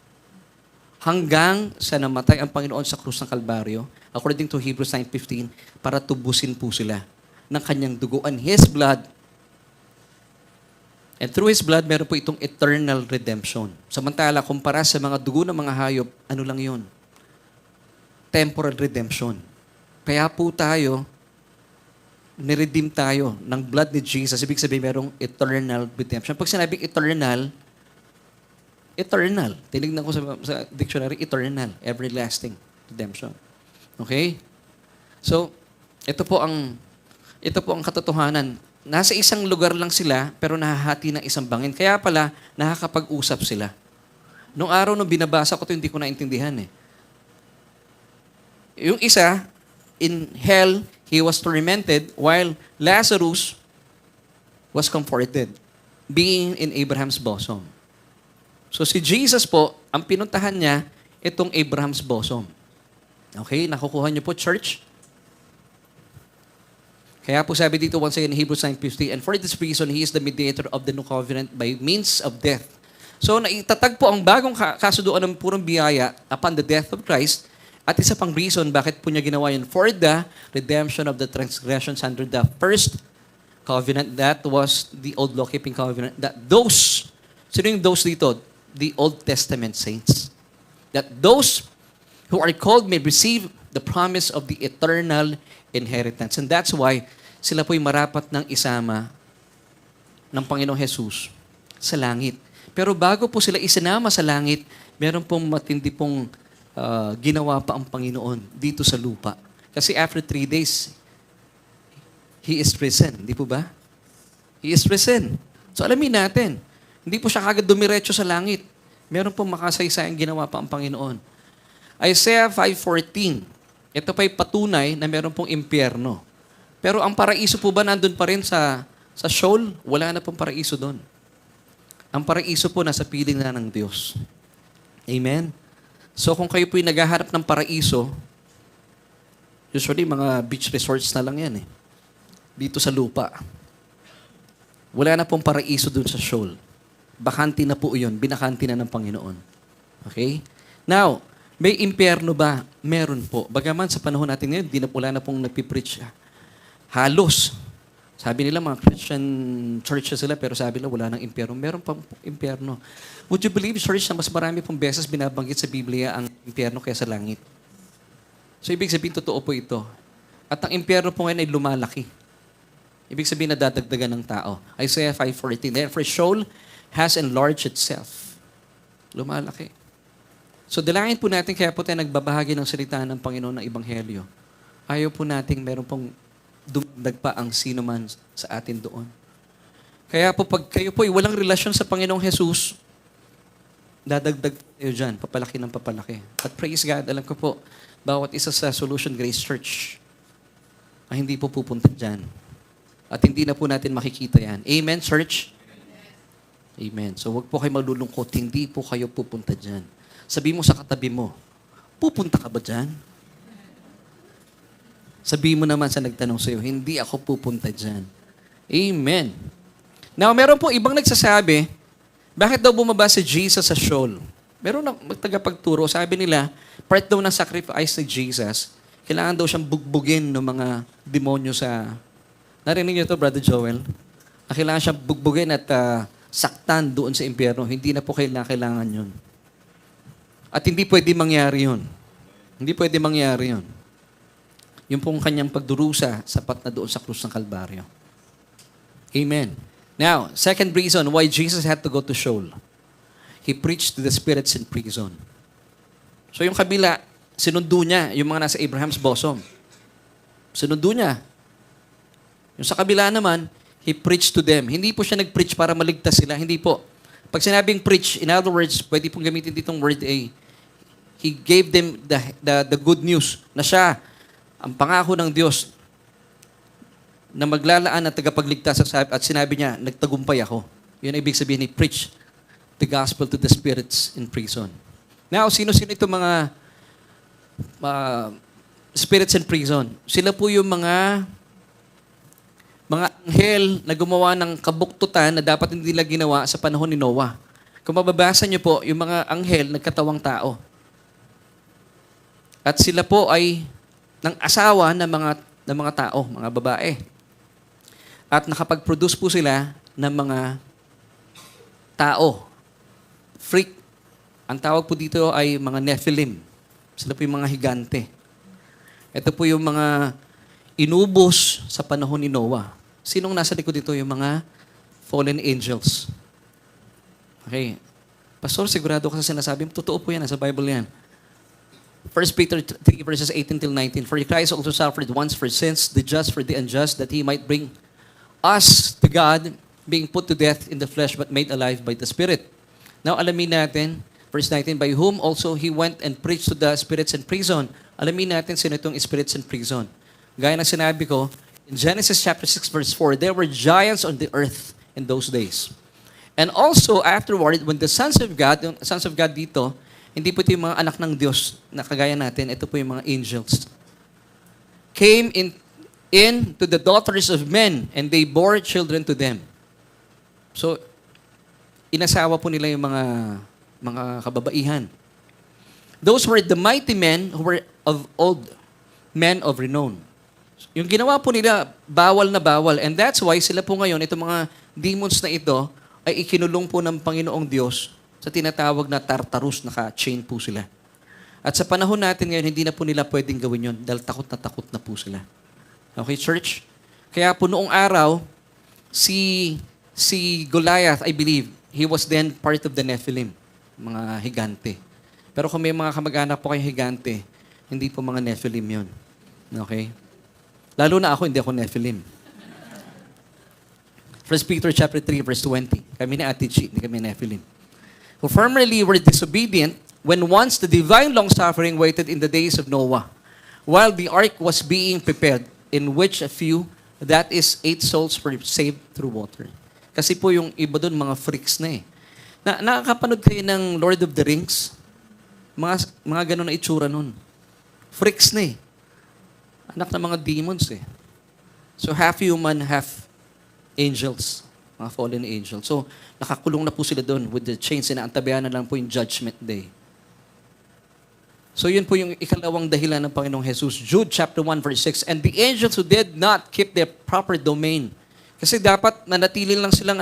Hanggang sa namatay ang Panginoon sa krus ng Kalbaryo, according to Hebrews 9:15, para tubusin po sila ng kanyang dugo and His blood. And through His blood, meron po itong eternal redemption. Samantala, kumpara sa mga dugo ng mga hayop, ano lang yun? Temporal redemption. Kaya po tayo, niredeem tayo ng blood ni Jesus. Ibig sabihin, merong eternal redemption. Pag sinabing eternal, eternal. Tinignan ko sa dictionary, eternal, everlasting redemption. Okay? So, ito po ang katotohanan. Nasa isang lugar lang sila, pero nahahati ng isang bangin. Kaya pala, nakakapag-usap sila. Nung araw nung binabasa ko ito, hindi ko naintindihan eh. Yung isa, in hell, he was tormented, while Lazarus was comforted, being in Abraham's bosom. So si Jesus po, ang pinuntahan niya, itong Abraham's bosom. Okay, nakukuha niyo po, church? Kaya po sabi dito once again in Hebrews 9:50, and for this reason, He is the mediator of the new covenant by means of death. So naitatag po ang bagong kasunduan ng purong biyaya upon the death of Christ. At isa pang reason bakit po niya ginawa yun, for the redemption of the transgressions under the first covenant, that was the old law-keeping covenant, that those, sino yung those dito? The Old Testament saints. That those who are called may receive the promise of the eternal inheritance. And that's why sila po'y marapat ng isama ng Panginoong Jesus sa langit. Pero bago po sila isinama sa langit, meron pong matindi pong ginawa pa ang Panginoon dito sa lupa. Kasi after 3 days, He is risen. Di po ba? He is risen. So alamin natin, hindi po siya kagad dumiretso sa langit. Meron pong makasaysayang ginawa pa ang Panginoon. Isaiah 5:14. Ito pa'y patunay na meron pong impyerno. Pero ang paraiso po ba nandun pa rin sa Sheol? Wala na pong paraiso doon. Ang paraiso po nasa piling na ng Diyos. Amen? So kung kayo po'y naghahanap ng paraiso, usually mga beach resorts na lang yan eh. Dito sa lupa. Wala na pong paraiso dun sa Sheol. Bakanti na po yun. Binakanti na ng Panginoon. Okay? Now, may impyerno ba? Meron po. Bagaman sa panahon natin ngayon, wala na pong nagpipreach. Halos. Sabi nila mga Christian churches sila, pero sabi nila wala nang impyerno. Meron pang impyerno. Would you believe, church, na mas marami pong beses binabanggit sa Biblia ang impyerno kaysa langit? So, ibig sabihin, totoo po ito. At ang impyerno po ngayon ay lumalaki. Ibig sabihin, nadadagdagan ng tao. Isaiah 5:14. Therefore, Sheol has enlarged itself. Lumalaki. So, dalangin po natin, kaya po tayo nagbabahagi ng salita ng Panginoon ng Ebanghelyo. Ayaw po nating meron pong dumagdag pa ang sino man sa atin doon. Kaya po, pag kayo po ay walang relasyon sa Panginoong Jesus, dadagdag kayo dyan, papalaki ng papalaki. At praise God, alam ko po, bawat isa sa Solution Grace Church ay hindi po pupunta dyan. At hindi na po natin makikita yan. Amen, church? Amen. So wag po kayo malulungkot, hindi po kayo pupunta dyan. Sabi mo sa katabi mo, pupunta ka ba dyan? Sabi mo naman sa nagtanong sa'yo, hindi ako pupunta dyan. Amen. Now, meron po ibang nagsasabi, bakit daw bumaba si Jesus sa Sheol? Meron na magtagapagturo, sabi nila, part daw ng sacrifice ni Jesus, kailangan daw siyang bugbugin ng mga demonyo sa... Narinig niyo to, Brother Joel? Kailangan siyang bugbugin at saktan doon sa impyerno. Hindi na po kailangan yun. At hindi pwede mangyari yun. Hindi pwede mangyari yun. Yung pong kanyang pagdurusa, sapat na doon sa krus ng Kalbaryo. Amen. Now, second reason why Jesus had to go to Sheol. He preached to the spirits in prison. So yung kabila, sinundo niya yung mga nasa Abraham's bosom. Sinundo niya. Yung sa kabila naman, He preached to them. Hindi po siya nag-preach para maligtas sila. Hindi po. Pag sinabing preach, in other words, pwede pong gamitin ditong word A. He gave them the good news na siya, ang pangako ng Diyos na maglalaan at tagapagligtas at sinabi niya, nagtagumpay ako. Yun ang ibig sabihin ni preach the gospel to the spirits in prison. Now, sino-sino itong mga spirits in prison? Sila po yung mga anghel na gumawa ng kabuktutan na dapat hindi nila ginawa sa panahon ni Noah. Kung mababasa niyo po, yung mga anghel nagkatawang tao. At sila po ay ng asawa ng mga tao, mga babae. At nakapag-produce po sila ng mga tao. Freak. Ang tawag po dito ay mga Nephilim. Sila po yung mga higante. Ito po yung mga inubos sa panahon ni Noah. Sinong nasa likod dito? Yung mga fallen angels. Okay. Pastor, sigurado ka sa sinasabi mo? Totoo po yan. Nasa Bible yan. 1 Peter 3 verses 18 till 19. For Christ also suffered once for sins, the just for the unjust, that He might bring us to God, being put to death in the flesh but made alive by the Spirit. Now, alamin natin, verse 19, by whom also He went and preached to the spirits in prison. Alamin natin sino itong spirits in prison. Gaya ng sinabi ko, in Genesis chapter 6 verse 4, there were giants on the earth in those days. And also afterward, when the sons of God, yung sons of God dito, hindi po ito yung mga anak ng Diyos na kagaya natin, ito po yung mga angels. Came in to the daughters of men, and they bore children to them. So, inasawa po nila yung mga kababaihan. Those were the mighty men who were of old, men of renown. Yung ginawa po nila, bawal na bawal. And that's why sila po ngayon, itong mga demons na ito, ay ikinulong po ng Panginoong Diyos sa tinatawag na Tartarus, naka-chain po sila. At sa panahon natin ngayon, hindi na po nila pwedeng gawin yon dahil takot na po sila. Okay, church? Kaya po noong araw, si Goliath, I believe, he was then part of the Nephilim, mga higante. Pero kung may mga kamag-anak po kayo higante, hindi po mga Nephilim yon. Okay? Lalo na ako, hindi ako Nephilim. 1 Peter chapter 3, verse 20. Kami ni Ate G, hindi kami Nephilim. Who formerly were disobedient when once the divine long-suffering waited in the days of Noah, while the ark was being prepared, in which a few, that is 8 souls, were saved through water. Kasi po yung iba doon, mga freaks na eh. Nakakapanood kayo ng Lord of the Rings? Mga ganun na itsura nun. Freaks na eh. Anak ng mga demons eh. So half human, half angels. Mga fallen angels. So nakakulong na po sila doon with the chains. Inaantabayan na lang po yung judgment day. So yun po yung ikalawang dahilan ng Panginoong Jesus. Jude chapter 1 verse 6. And the angels who did not keep their proper domain. Kasi dapat nanatili lang silang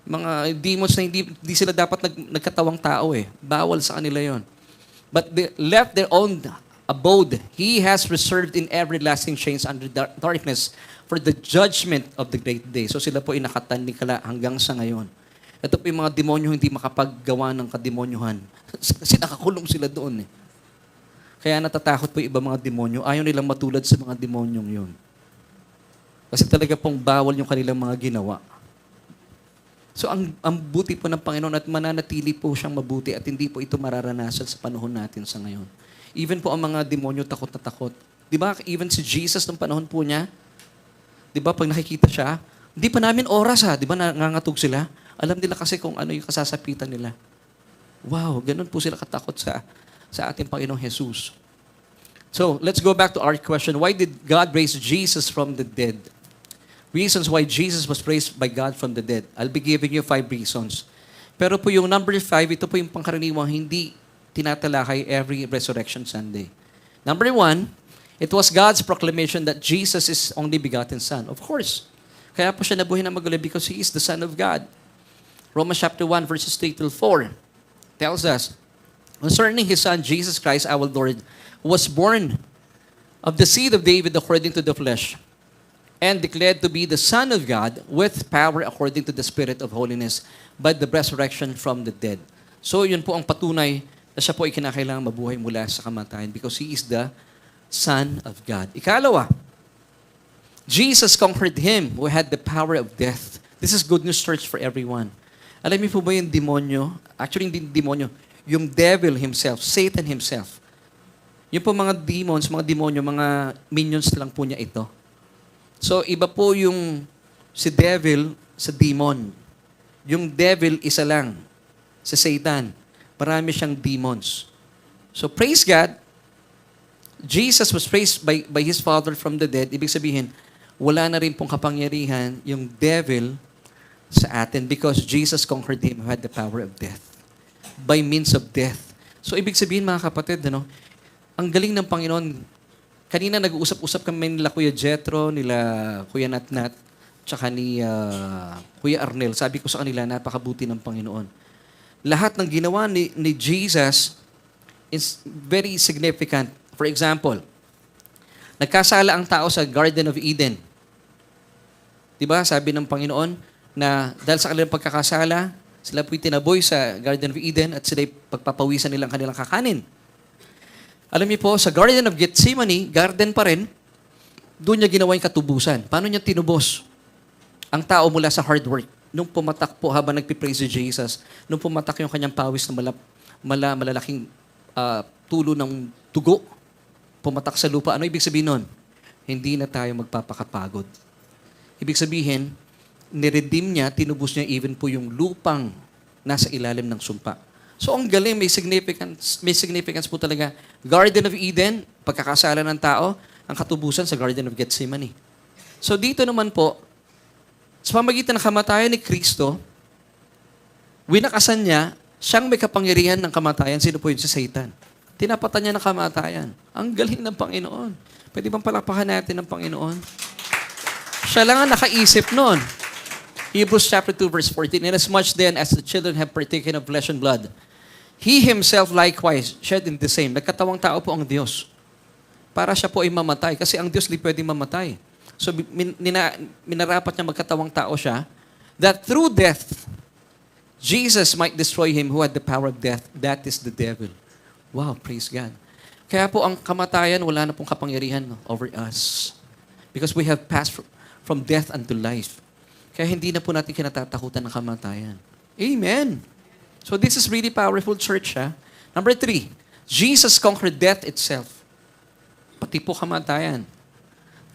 mga demons na hindi sila dapat nagkatawang tao eh. Bawal sa kanila yon. But they left their own abode. He has reserved in everlasting chains under darkness for the judgment of the great day. So sila po ay nakatanikala hanggang sa ngayon. Ito po yung mga demonyo hindi makapaggawa ng kademonyohan. Kasi nakakulong sila doon eh. Kaya natatakot po yung iba mga demonyo. Ayaw nilang matulad sa mga demonyong yun. Kasi talaga pong bawal yung kanilang mga ginawa. So ang buti po ng Panginoon at mananatili po siyang mabuti at hindi po ito mararanasan sa panahon natin sa ngayon. Even po ang mga demonyo takot na takot. Di ba, even si Jesus ng panahon po niya, di ba, pag nakikita siya, hindi pa namin oras ha, di ba, nangangatog sila. Alam nila kasi kung ano yung kasasapitan nila. Wow, ganun po sila katakot sa ating Panginoong Jesus. So, let's go back to our question. Why did God raise Jesus from the dead? Reasons why Jesus was raised by God from the dead. I'll be giving you 5 reasons. Pero po yung number 5, ito po yung pangkaraniwang hindi tinatalakay every Resurrection Sunday. Number 1, it was God's proclamation that Jesus is only begotten Son. Of course. Kaya po siya nabuhay na magulang because He is the Son of God. Romans chapter 1 verses 3 till 4 tells us, concerning His Son, Jesus Christ, our Lord, who was born of the seed of David according to the flesh, and declared to be the Son of God with power according to the Spirit of holiness by the resurrection from the dead. So yun po ang patunay na siya po ay kinakailangan mabuhay mula sa kamatayan because He is the Son of God. Ikalawa, Jesus conquered Him who had the power of death. This is good news, church, for everyone. Alam niyo po ba yung demonyo? Actually, hindi demonyo. Yung devil himself, Satan himself. Yung po mga demons, mga demonyo, mga minions lang po niya ito. So, iba po yung si devil sa demon. Yung devil, isa lang. Si Satan. Marami siyang demons. So, praise God. Jesus was raised by His Father from the dead. Ibig sabihin, wala na rin pong kapangyarihan yung devil sa atin because Jesus conquered him who had the power of death. By means of death. So, ibig sabihin, mga kapatid, ang galing ng Panginoon. Kanina nag-uusap-usap kami nila Kuya Jetro, nila Kuya Natnat, tsaka ni Kuya Arnel. Sabi ko sa kanila, napakabuti ng Panginoon. Lahat ng ginawa ni Jesus is very significant. For example, Nagkasala ang tao sa Garden of Eden. Diba? Sabi ng Panginoon na dahil sa kanilang pagkakasala, sila po'y tinaboy sa Garden of Eden at sila'y pagpapawisan nilang kanilang kakanin. Alam niyo po, sa Garden of Gethsemane, garden pa rin, doon niya ginawa yung katubusan. Paano niya tinubos ang tao mula sa hard work? Nung pumatak po habang nagpipraise si Jesus, nung pumatak yung kanyang pawis na malalaking tulo ng tugo, pumatak sa lupa. Ano ibig sabihin nun? Hindi na tayo magpapakapagod. Ibig sabihin, niredeem niya, tinubos niya even po yung lupang nasa ilalim ng sumpa. So ang galing, may significance po talaga. Garden of Eden, pagkakasala ng tao, ang katubusan sa Garden of Gethsemane. So dito naman po, sa pamagitan ng kamatayan ni Kristo, winakasan niya, siyang may kapangyarihan ng kamatayan. Sino po yun? Si Satan. Tinapatan niya ng kamatayan. Ang galing ng Panginoon. Pwede bang palakpakan natin ng Panginoon? Siya lang ang nakaisip nun. Hebrews chapter 2 verse 14, "Inasmuch then as the children have partaken of flesh and blood, He Himself likewise shed in the same." Nagkatawang tao po ang Diyos. Para siya po ay mamatay. Kasi ang Diyos di pwedeng mamatay. So, minarapat niya magkatawang tao siya, that through death, Jesus might destroy him who had the power of death. That is the devil. Wow, praise God. Kaya po ang kamatayan, wala na pong kapangyarihan over us. Because we have passed from death unto life. Kaya hindi na po natin kinatatakutan ng kamatayan. Amen. So this is really powerful, church. Number 3, Jesus conquered death itself. Pati po kamatayan.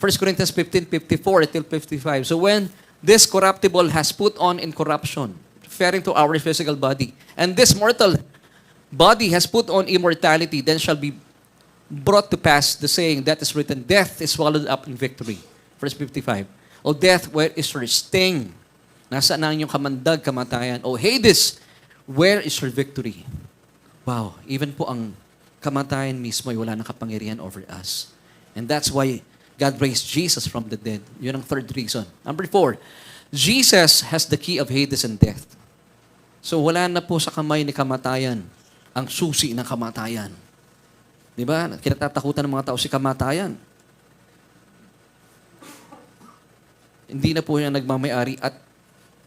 1 Corinthians 15:54 till 55. So when this corruptible has put on incorruption, referring to our physical body, and this mortal body has put on immortality, then shall be brought to pass the saying that is written, death is swallowed up in victory. Verse 55. O death, where is your sting? Nasaan na ang iyong kamandag, kamatayan? O Hades, where is your victory? Wow, even po ang kamatayan mismo ay wala nang kapangyarihan over us. And that's why God raised Jesus from the dead. Yun ang third reason. Number 4, Jesus has the key of Hades and death. So wala na po sa kamay ni kamatayan ang susi ng kamatayan. Di ba? Kinatatakutan ng mga tao si kamatayan. Hindi na po yan nagmamayari.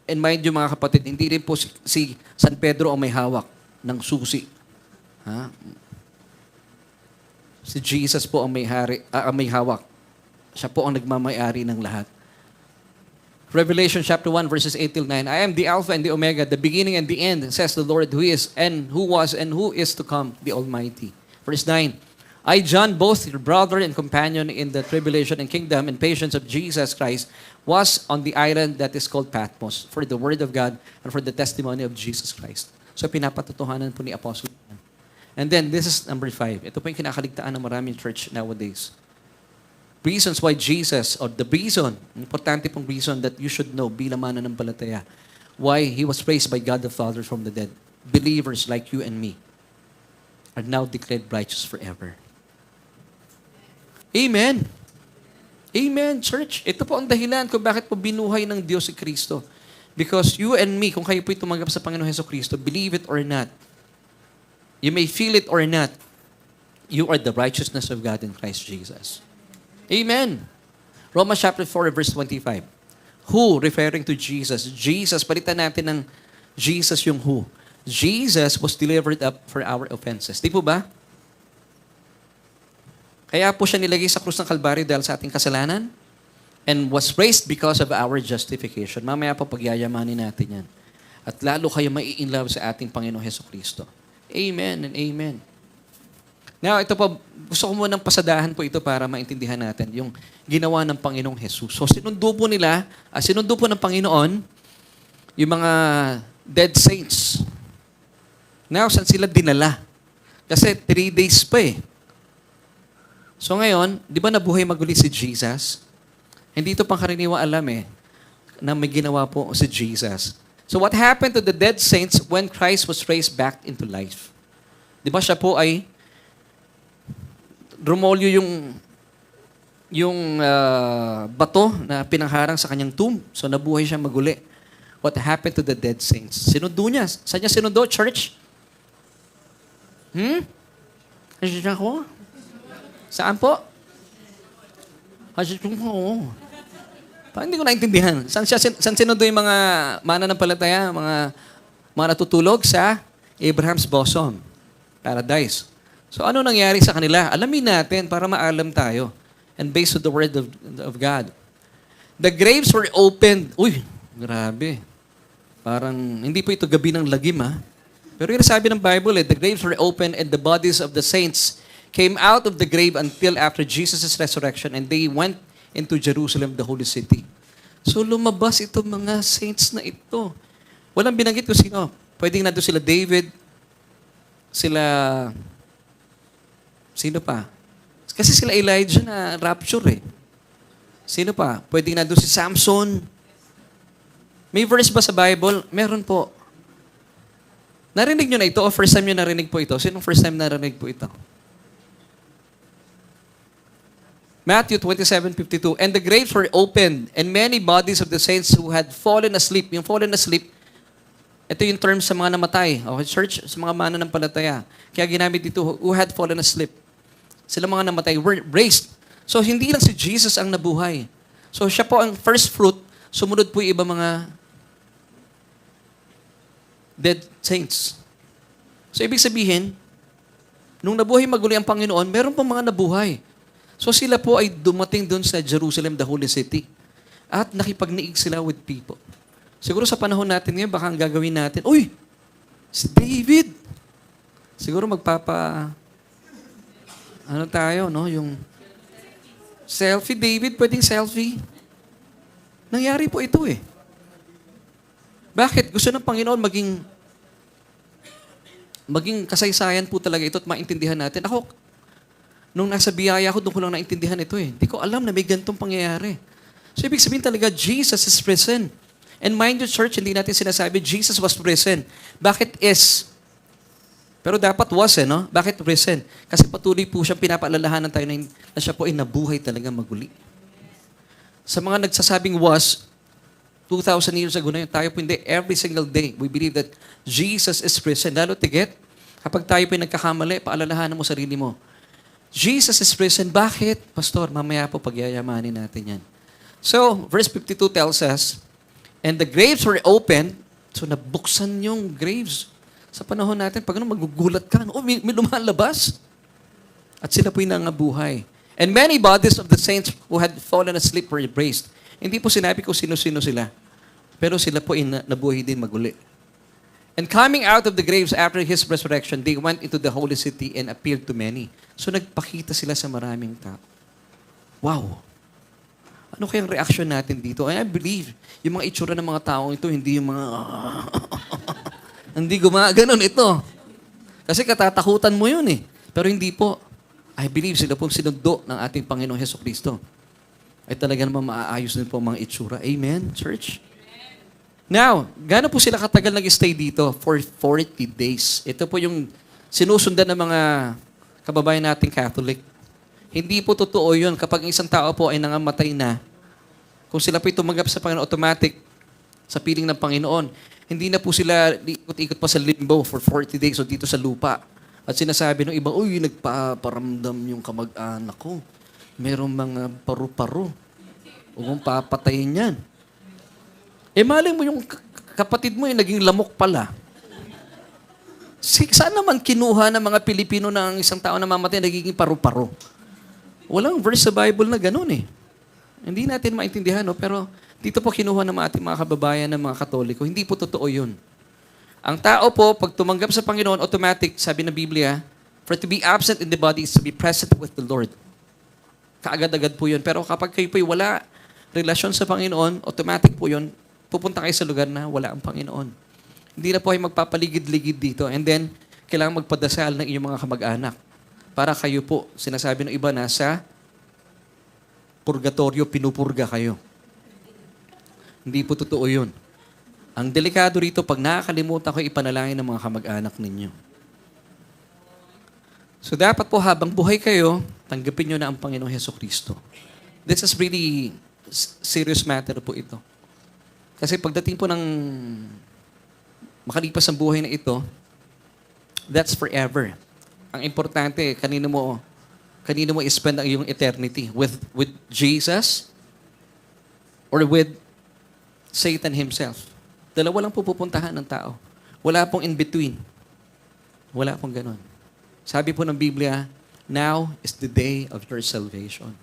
And mind you mga kapatid, hindi rin po si San Pedro ang may hawak ng susi. Ha? Si Jesus po ang may hawak. Siya po ang nagmamayari ng lahat. Revelation chapter 1 verses 8 till 9. "I am the Alpha and the Omega, the beginning and the end, says the Lord who is and who was and who is to come, the Almighty." Verse 9. "I, John, both your brother and companion in the tribulation and kingdom and patience of Jesus Christ, was on the island that is called Patmos for the word of God and for the testimony of Jesus Christ." So pinapatutuhanan po ni Apostle John. And then this is number 5. Ito po yung kinakaligtaan ng maraming church nowadays. Reasons why Jesus, or the reason, importante pong reason that you should know bilang mananampalataya, why He was raised by God the Father from the dead. Believers like you and me are now declared righteous forever. Amen. Amen, church. Ito po ang dahilan kung bakit po binuhay ng Diyos si Kristo. Because you and me, kung kayo po'y tumanggap sa Panginoon Jesucristo, believe it or not, you may feel it or not, you are the righteousness of God in Christ Jesus. Amen. Romans chapter 4 verse 25. Who, referring to Jesus. Jesus, palitan natin ng Jesus yung who. Jesus was delivered up for our offenses. Di po ba? Kaya po siya nilagay sa krus ng Kalbaryo dahil sa ating kasalanan and was raised because of our justification. Mamaya po pagyayamanin natin yan. At lalo kayo mai-inlove sa ating Panginoong Jesucristo. Amen and amen. Now, ito po, gusto ko munang pasadahan po ito para maintindihan natin yung ginawa ng Panginoong Jesus. So, sinundo po ng Panginoon yung mga dead saints. Now, saan sila dinala? Kasi 3 days pa eh. So ngayon, di ba nabuhay maguli si Jesus? Hindi ito pangkaraniwang alam na may ginawa po si Jesus. So what happened to the dead saints when Christ was raised back into life? Di ba siya po ay rumolyo yung bato na pinangharang sa kanyang tomb. So nabuhay siya maguli. What happened to the dead saints? Sinundo niya. Saan niya sinundo? Church? Ano ko? Saan po? Kasi, oo. Parang hindi ko naintindihan. Saan sinundo yung mga mananampalataya, mga natutulog sa Abraham's bosom, paradise. So ano nangyari sa kanila? Alamin natin para maalam tayo. And based on the word of God. The graves were opened. Uy, grabe. Parang, hindi po ito gabi ng lagim, ha? Pero yung sabi ng Bible, the graves were opened and the bodies of the saints came out of the grave until after Jesus' resurrection and they went into Jerusalem, the holy city. So lumabas itong mga saints na ito. Walang binanggit kung sino. Pwedeng nandun sila David, sino pa? Kasi sila Elijah na rapture eh. Sino pa? Pwedeng nandun si Samson. May verse ba sa Bible? Meron po. Narinig nyo na ito o first time nyo narinig po ito? Sinong first time narinig po ito? Matthew 27:52, and the graves were opened, and many bodies of the saints who had fallen asleep. Yung fallen asleep, ito yung term sa mga namatay. Okay, church, sa mga mananampalataya. Kaya ginamit dito, who had fallen asleep. Sila mga namatay, were raised. So, hindi lang si Jesus ang nabuhay. So, siya po ang first fruit. Sumunod po yung iba mga dead saints. So, ibig sabihin, nung nabuhay maguli ang Panginoon, meron pa mga nabuhay. So, sila po ay dumating doon sa Jerusalem, the holy city. At nakipagniig sila with people. Siguro sa panahon natin ngayon, baka ang gagawin natin, uy, si David. Siguro ano tayo, no? Yung selfie, David, pwedeng selfie. Nangyari po ito eh. Bakit? Gusto ng Panginoon maging kasaysayan po talaga ito at maintindihan natin. Ako, nung nasa biyaya ako, doon ko lang naintindihan ito eh. Hindi ko alam na may ganitong pangyayari. So, ibig sabihin talaga, Jesus is present. And mind you, church, hindi natin sinasabi, Jesus was present. Bakit is? Pero dapat was no? Bakit present? Kasi patuloy po siyang pinapaalalahanan tayo na siya po ay nabuhay talaga maguli. Sa mga nagsasabing was, 2,000 years ago na yun, tayo po hindi, every single day, we believe that Jesus is present. Lalo tigit, kapag tayo po ay nagkakamali, paalalahanan mo sarili mo. Jesus is present. Bakit? Pastor, mamaya po pagyayamanin natin yan. So, verse 52 tells us, and the graves were opened, so nabuksan yung graves. Sa panahon natin, pag magugulat ka, may lumalabas. At sila po'y nangabuhay. And many bodies of the saints who had fallen asleep were raised. Hindi po sinabi ko sino-sino sila. Pero sila po'y nabuhay din maguli. And coming out of the graves after His resurrection, they went into the holy city and appeared to many. So nagpakita sila sa maraming tao. Wow! Ano kayang reaction natin dito? I believe, yung mga itsura ng mga taong ito, hindi yung mga... hindi gumaganon ito. Kasi katatakutan mo yun eh. Pero hindi po. I believe sila pong sinundo ng ating Panginoong Hesukristo. Ay talaga naman maaayos din po ang mga itsura. Amen, church? Now, gaano po sila katagal nag-stay dito? For 40 days. Ito po yung sinusundan ng mga kababayan nating Catholic. Hindi po totoo yun. Kapag isang tao po ay nangamatay na, kung sila po tumanggap sa Panginoon, automatic sa piling ng Panginoon, hindi na po sila ikot-ikot pa sa limbo for 40 days o dito sa lupa. At sinasabi ng iba, uy, nagpaparamdam yung kamag-anak ko. Merong mga paru-paro. Huwag mong papatayin yan. Malay mo yung kapatid mo yung naging lamok pala. Saan naman kinuha ng mga Pilipino na ang isang tao na mamatay nagiging paru-paro? Walang verse sa Bible na ganun eh. Hindi natin maintindihan, no? Pero dito po kinuha ng ating mga kababayan ng mga Katoliko. Hindi po totoo yun. Ang tao po, pag tumanggap sa Panginoon, automatic, sabi ng Biblia, for to be absent in the body is to be present with the Lord. Kaagad-agad po yun. Pero kapag kayo po'y wala relasyon sa Panginoon, automatic po yun, pupunta kayo sa lugar na wala ang Panginoon. Hindi na po kayo magpapaligid-ligid dito. And then, kailangan magpadasal ng inyong mga kamag-anak. Para kayo po, sinasabi ng iba, nasa purgatorio, pinupurga kayo. Hindi po totoo yun. Ang delikado rito, pag nakakalimutan ko, ipanalangin ng mga kamag-anak ninyo. So dapat po habang buhay kayo, tanggapin nyo na ang Panginoong Hesukristo. This is really serious matter po ito. Kasi pagdating po ng makalipas ang buhay na ito, that's forever. Ang importante, kanino mo kanino mo i-spend ang iyong eternity? With Jesus or with Satan himself? Dalawa lang po pupuntahan ng tao. Wala pong in between. Wala pong ganun. Sabi po ng Biblia, now is the day of your salvation.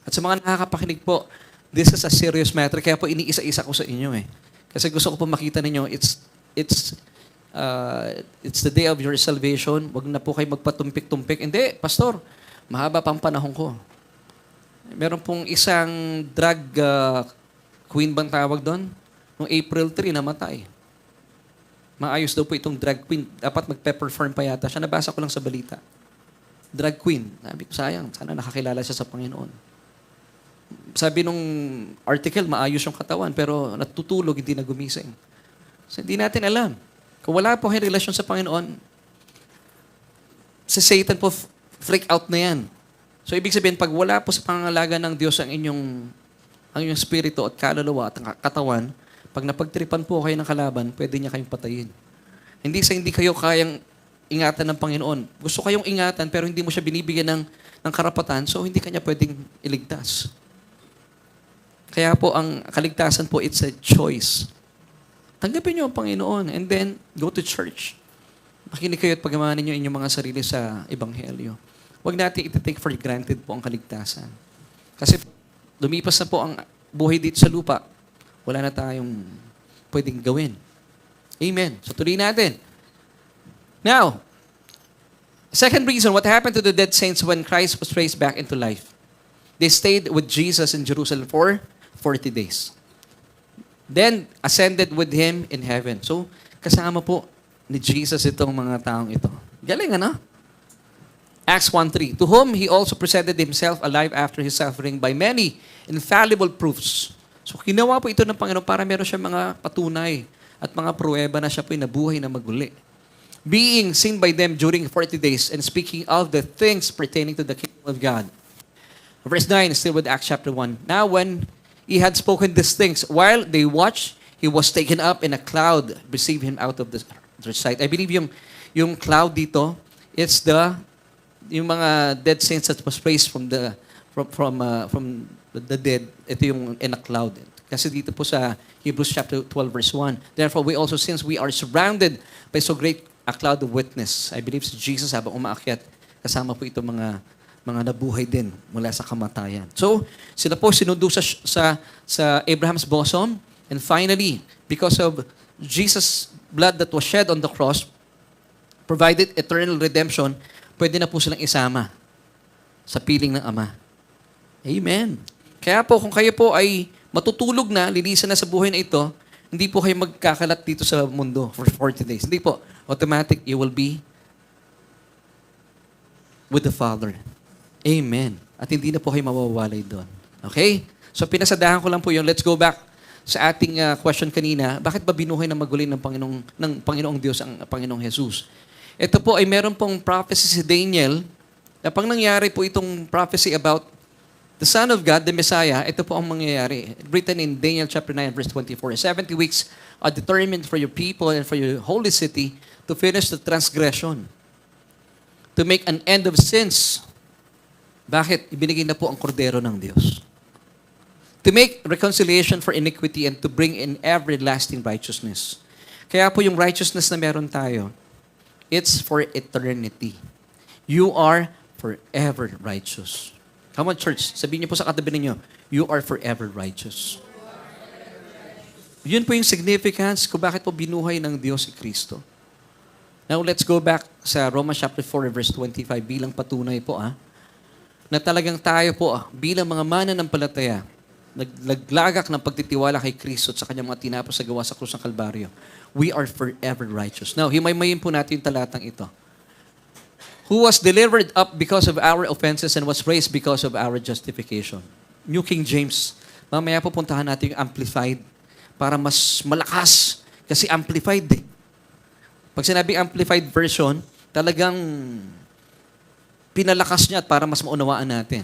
At sa mga nakakapakinig po, this is a serious matter. Kaya po iniisa-isa ko sa inyo eh. Kasi gusto ko po makita ninyo, it's the day of your salvation. Huwag na po kayo magpatumpik-tumpik. Hindi, pastor, mahaba pang panahon ko. Meron pong isang drug queen bang tawag doon? Noong April 3, namatay. Maayos daw po itong drag queen. Dapat magpe-perform pa yata siya. Nabasa ko lang sa balita. Drag queen. Sabi ko, sayang. Sana nakakilala siya sa Panginoon. Sabi nung article, maayos yung katawan, pero natutulog, hindi na gumising. So, hindi natin alam. Kung wala po kayong relasyon sa Panginoon, si Satan po, freak out na yan. So, ibig sabihin, pag wala po sa pangangalaga ng Diyos ang inyong spirito at kaluluwa at katawan, pag napagtripan po kayo ng kalaban, pwede niya kayong patayin. Hindi kayo kayang ingatan ng Panginoon. Gusto kayong ingatan, pero hindi mo siya binibigyan ng karapatan, so hindi kanya pwedeng iligtas. Kaya po, ang kaligtasan po, it's a choice. Tanggapin niyo ang Panginoon and then go to church. Makinig kayo at pagamanin niyo inyong mga sarili sa Ebanghelyo. Huwag natin iti-take for granted po ang kaligtasan. Kasi lumipas na po ang buhay dito sa lupa, wala na tayong pwedeng gawin. Amen. So tuloy natin. Now, second reason, what happened to the dead saints when Christ was raised back into life? They stayed with Jesus in Jerusalem for 40 days. Then, ascended with Him in heaven. So, kasama po ni Jesus itong mga taong ito. Galing, ano? Acts 1:3, to whom He also presented Himself alive after His suffering by many infallible proofs. So, ginawa po ito ng Panginoon para meron siya mga patunay at mga pruweba na siya po'y nabuhay na maguli. Being seen by them during 40 days and speaking of the things pertaining to the kingdom of God. Verse 9, still with Acts chapter 1. Now when He had spoken these things, while they watched, He was taken up in a cloud, received Him out of their sight. I believe yung cloud dito, it's yung mga dead saints that was raised from the dead. Ito yung in a cloud. Kasi dito po sa Hebrews chapter 12 verse 1. Therefore we also, since we are surrounded by so great a cloud of witness, I believe si Jesus habang umaakyat, kasama po ito mga nabuhay din mula sa kamatayan. So, sila po sinundo sa Abraham's bosom. And finally, because of Jesus' blood that was shed on the cross, provided eternal redemption, pwede na po silang isama sa piling ng Ama. Amen. Kaya po, kung kayo po ay matutulog na, lilisan na sa buhay na ito, hindi po kayo magkakalat dito sa mundo for 40 days. Hindi po. Automatic, you will be with the Father. Amen. At hindi na po kayo mawawalay doon. Okay? So, pinasadahan ko lang po yun. Let's go back sa ating question kanina. Bakit ba binuhay na maguli ng Panginoong Diyos ang Panginoong Jesus? Ito po ay meron pong prophecy si Daniel na pang nangyari po itong prophecy about the Son of God, the Messiah, ito po ang mangyayari. Written in Daniel chapter 9, verse 24. 70 weeks are determined for your people and for your holy city to finish the transgression, to make an end of sins. Bakit? Ibinigay na po ang kordero ng Diyos. To make reconciliation for iniquity and to bring in everlasting righteousness. Kaya po yung righteousness na meron tayo, it's for eternity. You are forever righteous. Come on, church. Sabihin niyo po sa katabi ninyo, you are forever righteous. Yun po yung significance kung bakit po binuhay ng Diyos si Kristo. Now, let's go back sa Romans chapter 4, verse 25, bilang patunay po, na talagang tayo po, bilang mga mananampalataya, naglagak ng pagtitiwala kay Kristo at sa kanyang mga tinapos sa gawa sa krus ng Kalbaryo. We are forever righteous. Now, himay-mayin po natin yung talatang ito. Who was delivered up because of our offenses and was raised because of our justification. New King James. Mamaya pupuntahan natin yung amplified para mas malakas. Kasi amplified eh. Pag sinabing amplified version, talagang pinalakas niya at para mas maunawaan natin.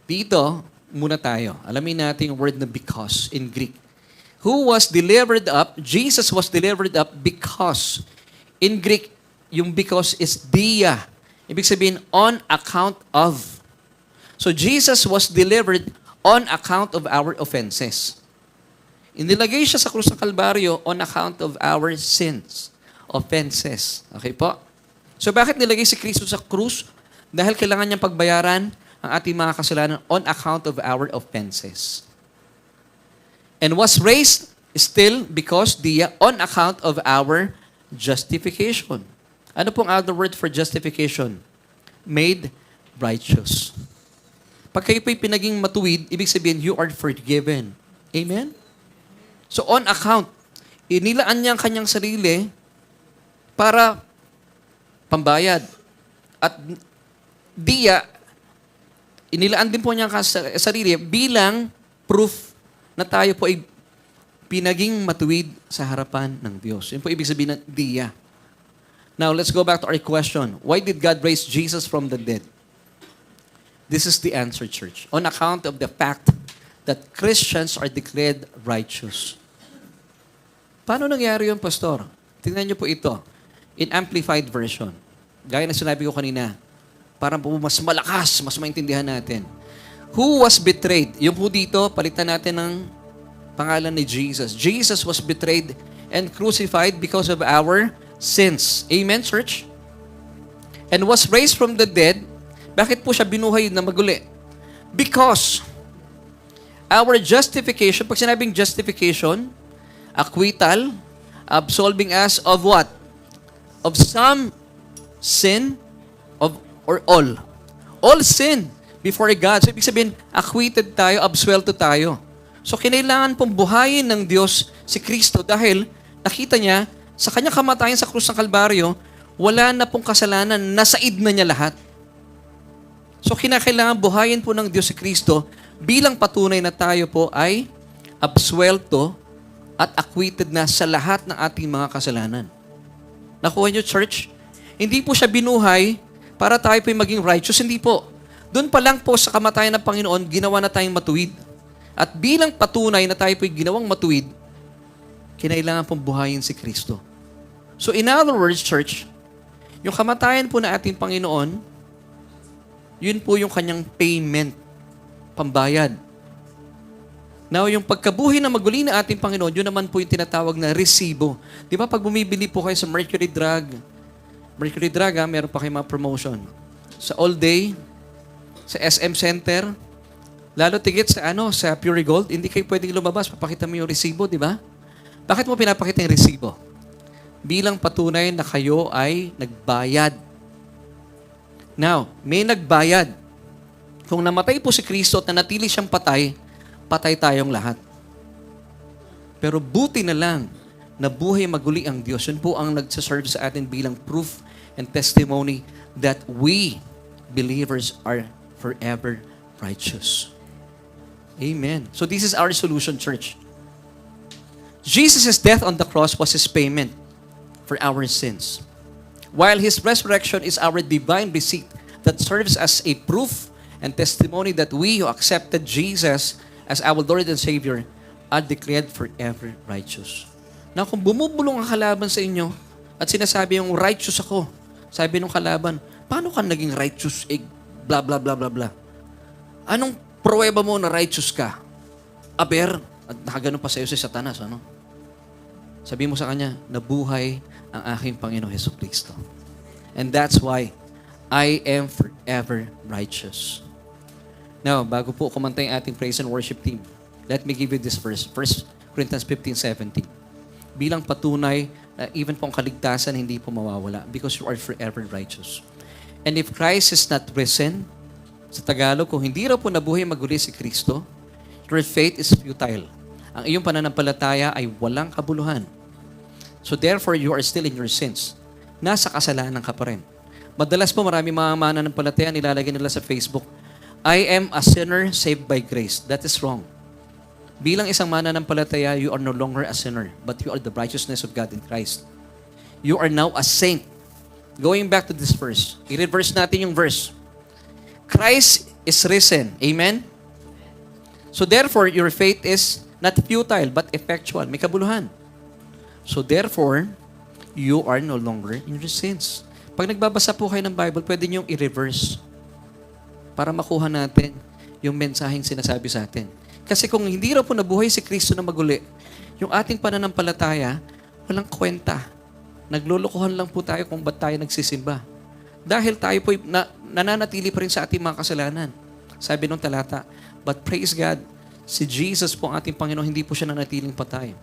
Dito, muna tayo. Alamin natin yung word na because in Greek. Who was delivered up? Jesus was delivered up because. In Greek, yung because is dia. Ibig sabihin, on account of. So Jesus was delivered on account of our offenses. Inilagay siya sa krus ng Kalbaryo on account of our sins, offenses. Okay po? So bakit nilagay si Kristo sa krus? Dahil kailangan niyang pagbayaran ang ating mga kasalanan on account of our offenses. And was raised still because on account of our justification. Ano pong other word for justification? Made righteous. Pag kayo po'y pinaging matuwid, ibig sabihin, you are forgiven. Amen? So on account, inilaan niya ang kanyang sarili para pambayad. At inilaan din po niya ang sarili bilang proof na tayo po ay pinaging matuwid sa harapan ng Diyos. Yun po ibig sabihin ng diya. Now, let's go back to our question. Why did God raise Jesus from the dead? This is the answer, church. On account of the fact that Christians are declared righteous. Paano nangyari yun, Pastor? Tingnan niyo po ito. In amplified version. Gaya na sinabi ko kanina, parang po mas malakas, mas maintindihan natin. Who was betrayed? Yung po dito, palitan natin ng pangalan ni Jesus. Jesus was betrayed and crucified because of our sins. Amen, church? And was raised from the dead. Bakit po siya binuhay na maguli? Because our justification, pag sinabing justification, acquittal, absolving us of what? Of some sin, or all. All sin before God. So, ibig sabihin, acquitted tayo, absuelto tayo. So, kinailangan pong buhayin ng Diyos si Kristo dahil nakita niya, sa kanyang kamatayan sa krus ng Kalbaryo, wala na pong kasalanan, nasaid na niya lahat. So, kinakailangan buhayin po ng Diyos si Kristo bilang patunay na tayo po ay absuelto at acquitted na sa lahat ng ating mga kasalanan. Nakuha niyo, church? Hindi po siya binuhay para tayo po maging righteous. Hindi po. Doon pa lang po sa kamatayan ng Panginoon, ginawa na tayong matuwid. At bilang patunay na tayo po ginawang matuwid, kinailangan pong buhayin si Kristo. So in other words, church, yung kamatayan po na ating Panginoon, yun po yung kanyang payment, pambayad. Now, yung pagkabuhi na maguli na ating Panginoon, yun naman po yung tinatawag na resibo. Di ba pag bumibili po kayo sa Mercury Drug, meron pa kayong mga promotion. Sa All Day, sa SM Center, lalo tigit sa Pure Gold, hindi kayo pwedeng lumabas, papakita mo yung resibo, di ba? Bakit mo pinapakita yung resibo? Bilang patunay na kayo ay nagbayad. Now, may nagbayad. Kung namatay po si Kristo at nanatili siyang patay, patay tayong lahat. Pero buti na lang na buhay maguli ang Diyos. Yun po ang nagsaserve sa atin bilang proof and testimony that we, believers, are forever righteous. Amen. So this is our solution, church. Jesus' death on the cross was His payment for our sins, while His resurrection is our divine receipt that serves as a proof and testimony that we who accepted Jesus as our Lord and Savior are declared forever righteous. Now, kung bumubulong ang kalaban sa inyo at sinasabi yung righteous ako, sabi ng kalaban, paano ka naging righteous? Blah, blah, blah, blah, blah. Anong pruweba mo na righteous ka? Aber, at nakaganon pa sa iyo si Satanas, ano? Sabi mo sa kanya, nabuhay ang aking Panginoon Jesucristo. And that's why I am forever righteous. Now, bago po kumanta yung ating praise and worship team, let me give you this verse, 1 Corinthians 15:17. Bilang patunay na even pong kaligtasan hindi po mawawala because you are forever righteous. And if Christ is not risen, sa Tagalog, kung hindi raw po nabuhay maguli si Kristo, your faith is futile. Ang iyong pananampalataya ay walang kabuluhan. So therefore, you are still in your sins. Nasa kasalanan ka pa rin. Madalas po marami mga mananampalataya nilalagay nila sa Facebook, I am a sinner saved by grace. That is wrong. Bilang isang mananampalataya, you are no longer a sinner, but you are the righteousness of God in Christ. You are now a saint. Going back to this verse, i-reverse natin yung verse. Christ is risen. Amen? So therefore, your faith is not futile, but effectual. May kabuluhan. So therefore, you are no longer in your sins. Pag nagbabasa po kayo ng Bible, pwede niyong i-reverse para makuha natin yung mensaheng sinasabi sa atin. Kasi kung hindi raw po nabuhay si Kristo na maguli, yung ating pananampalataya, walang kwenta. Naglulukuhan lang po tayo kung ba't tayo nagsisimba. Dahil tayo po nananatili pa rin sa ating mga kasalanan. Sabi nung talata, but praise God, si Jesus po ang ating Panginoon, hindi po siya nanatiling patay.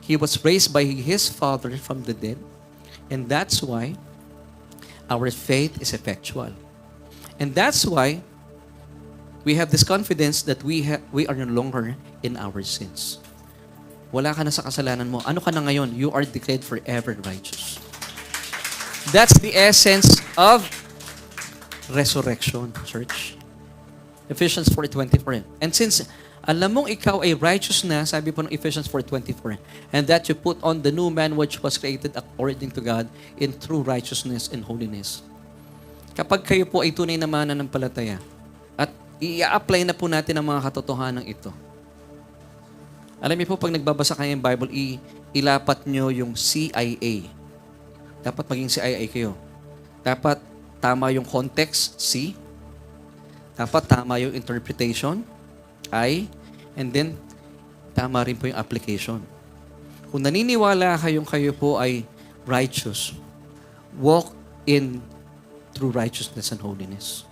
He was raised by His Father from the dead. And that's why our faith is effectual. And that's why we have this confidence that we are no longer in our sins. Wala ka na sa kasalanan mo. Ano ka na ngayon? You are declared forever righteous. That's the essence of resurrection, church. Ephesians 4:24. And since alam mong ikaw ay righteous na, sabi po ng Ephesians 4:24, and that you put on the new man which was created according to God in true righteousness and holiness. Kapag kayo po ay tunay na mananampalataya at i-apply na po natin ang mga katotohanan ito. Alam niyo po, pag nagbabasa kayo ng Bible, ilapat nyo yung CIA. Dapat maging CIA kayo. Dapat tama yung context, C. Dapat tama yung interpretation, I. And then, tama rin po yung application. Kung naniniwala kayo po ay righteous, walk in true righteousness and holiness.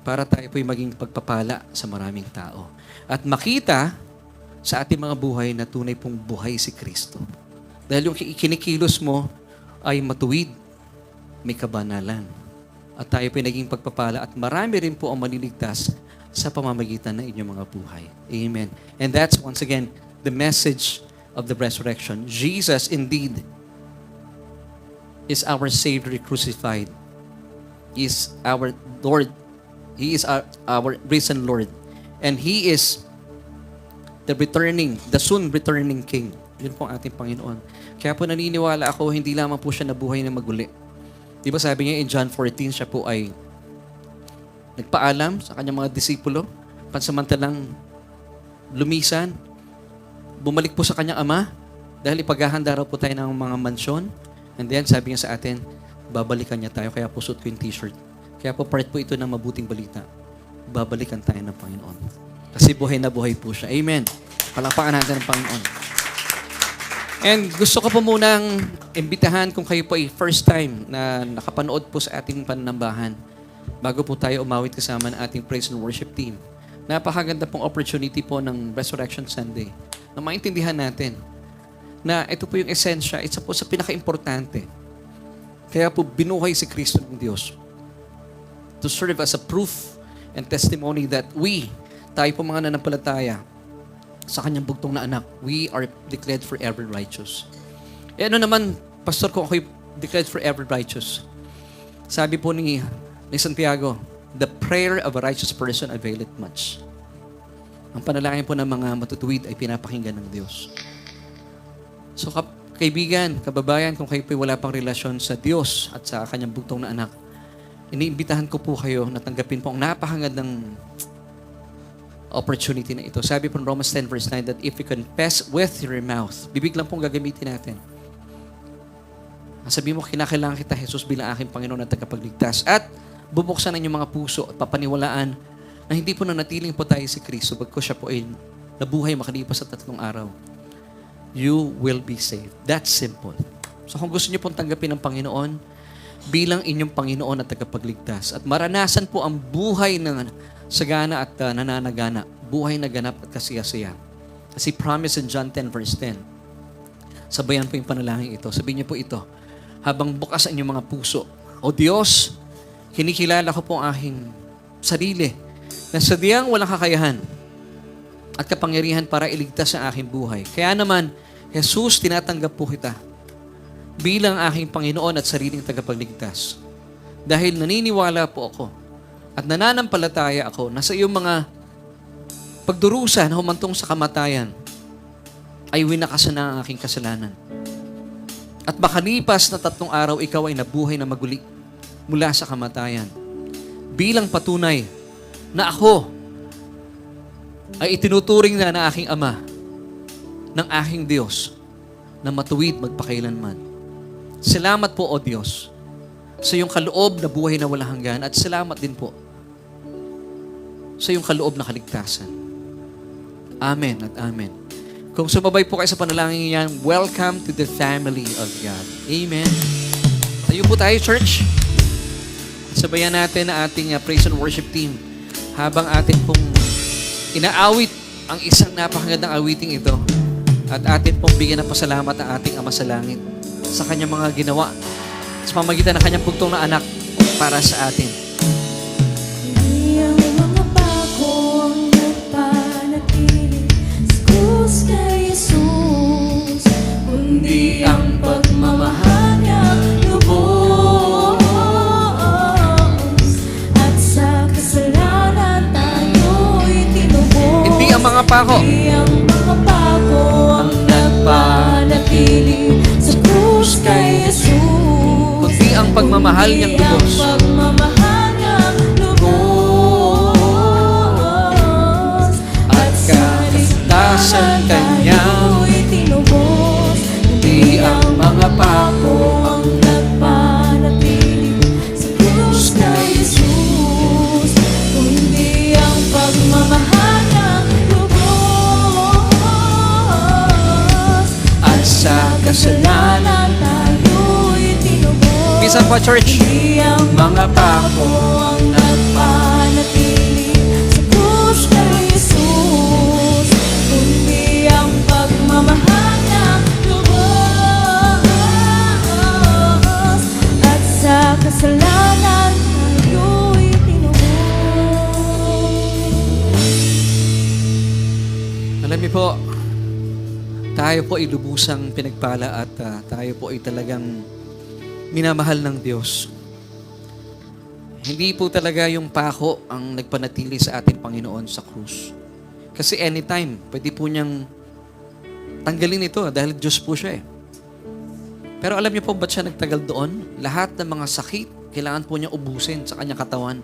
Para tayo po'y maging pagpapala sa maraming tao. At makita sa ating mga buhay na tunay pong buhay si Kristo. Dahil yung kinikilos mo ay matuwid, may kabanalan. At tayo po'y naging pagpapala at marami rin po ang maliligtas sa pamamagitan ng inyong mga buhay. Amen. And that's once again the message of the resurrection. Jesus indeed is our Savior crucified. He is our Lord. He is our risen Lord. And He is the soon returning King. Yun po ang ating Panginoon. Kaya po naniniwala ako, hindi lamang po siya nabuhay na maguli. Di ba sabi niya in John 14, siya po ay nagpaalam sa kanyang mga disipulo, pansamantalang lumisan, bumalik po sa kanyang ama, dahil ipaghahanda raw po tayo ng mga mansyon. And then sabi niya sa atin, babalikan niya tayo, kaya po suot ko yung t-shirt. Kaya po part po ito ng mabuting balita. Babalikan tayo ng Panginoon. Kasi buhay na buhay po siya. Amen. Palakpakan natin ng Panginoon. And gusto ko po munang imbitahan kung kayo po ay first time na nakapanood po sa ating pananambahan bago po tayo umawit kasama ng ating praise and worship team. Napakaganda pong opportunity po ng Resurrection Sunday na maintindihan natin na ito po yung esensya, isa po sa pinaka-importante. Kaya po binuhay si Kristo ng Diyos to serve as a proof and testimony that tayo po mga nanampalataya sa kanyang bugtong na anak, we are declared forever righteous. E ano naman, Pastor, kung ako'y declared forever righteous? Sabi po ni Santiago, the prayer of a righteous person availeth much. Ang panalangin po ng mga matutuwid ay pinapakinggan ng Diyos. So kaibigan, kababayan, kung kayo po'y wala pang relasyon sa Diyos at sa kanyang bugtong na anak, iniimbitahan ko po kayo na tanggapin po ang napakagandang opportunity na ito. Sabi po in Romans 10 verse 9 that if you confess with your mouth, bibig lang pong gagamitin natin. Sabi mo, kinakailangan kita, Jesus, bilang aking Panginoon at tagapagligtas. At bubuksan ang inyong mga puso at papaniwalaan na hindi po nanatiling po tayo si Kristo, bagko siya po ay nabuhay makalipas sa 3 araw. You will be saved. That's simple. So kung gusto niyo pong tanggapin ng Panginoon bilang inyong Panginoon at tagapagligtas at maranasan po ang buhay ng sagana at nananagana, buhay na ganap at kasiyasiya. Kasi promise in John 10 verse 10. Sabayan po yung panalangin ito. Sabihin niyo po ito, habang bukas ang inyong mga puso, O Diyos, kinikilala ko po ang aking sarili na sadyang walang kakayahan at kapangyarihan para iligtas ang aking buhay. Kaya naman, Jesus, tinatanggap po kita bilang aking Panginoon at sariling tagapagligtas. Dahil naniniwala po ako at nananampalataya ako na sa iyong mga pagdurusa na humantong sa kamatayan ay winakasan na ang aking kasalanan. At makalipas na 3 araw, ikaw ay nabuhay na maguli mula sa kamatayan. Bilang patunay na ako ay itinuturing na ng aking Ama, ng aking Diyos, na matuwid magpakailanman. Salamat po, O Diyos, sa iyong kaloob na buhay na walang hanggan, at salamat din po sa iyong kaloob na kaligtasan. Amen at amen. Kung sumabay po kayo sa panalangin yan, welcome to the family of God. Amen. Tayo po tayo, church. Sabayan natin ang ating praise and worship team habang atin pong inaawit ang isang napakagandang awiting ito at atin pong bigyan ng pasalamat ang ating Ama sa Langit sa kanyang mga ginawa sa pamamagitan ng kanyang bugtong na anak para sa atin. Hindi ang mga bago ang nagpanatili sa krus kay Jesus, kundi ang pagmamahal niyang lubos. At sa kasalanan tayo'y tinubos. Hindi ang mga pako. Hindi ang mga bago ang nagpanatili sa krus kay Jesus, Kundi ang pagmamahal niyang lubos. At kaligtasan kanyang tinubos. Hindi ang mga pako ang nagpanatili sa krus kay Jesus, kundi ang pagmamahal niyang lubos. At sa kasalanan tayo'y tinubos. Bisa pa, church. Hindi ang mga pako ang nagpanatili sa krus kay Jesus, kundi ang pagmamahal niyang lubos. At sa kasalanan tayo'y tinubos. Alam niyo po, tayo po ay lubusang pinagpala at tayo po ay talagang minamahal ng Diyos. Hindi po talaga yung pako ang nagpanatili sa ating Panginoon sa krus. Kasi anytime, pwede po niyang tanggalin ito dahil Diyos po siya eh. Pero alam niyo po ba't siya nagtagal doon? Lahat ng mga sakit, kailangan po niya ubusin sa kanyang katawan.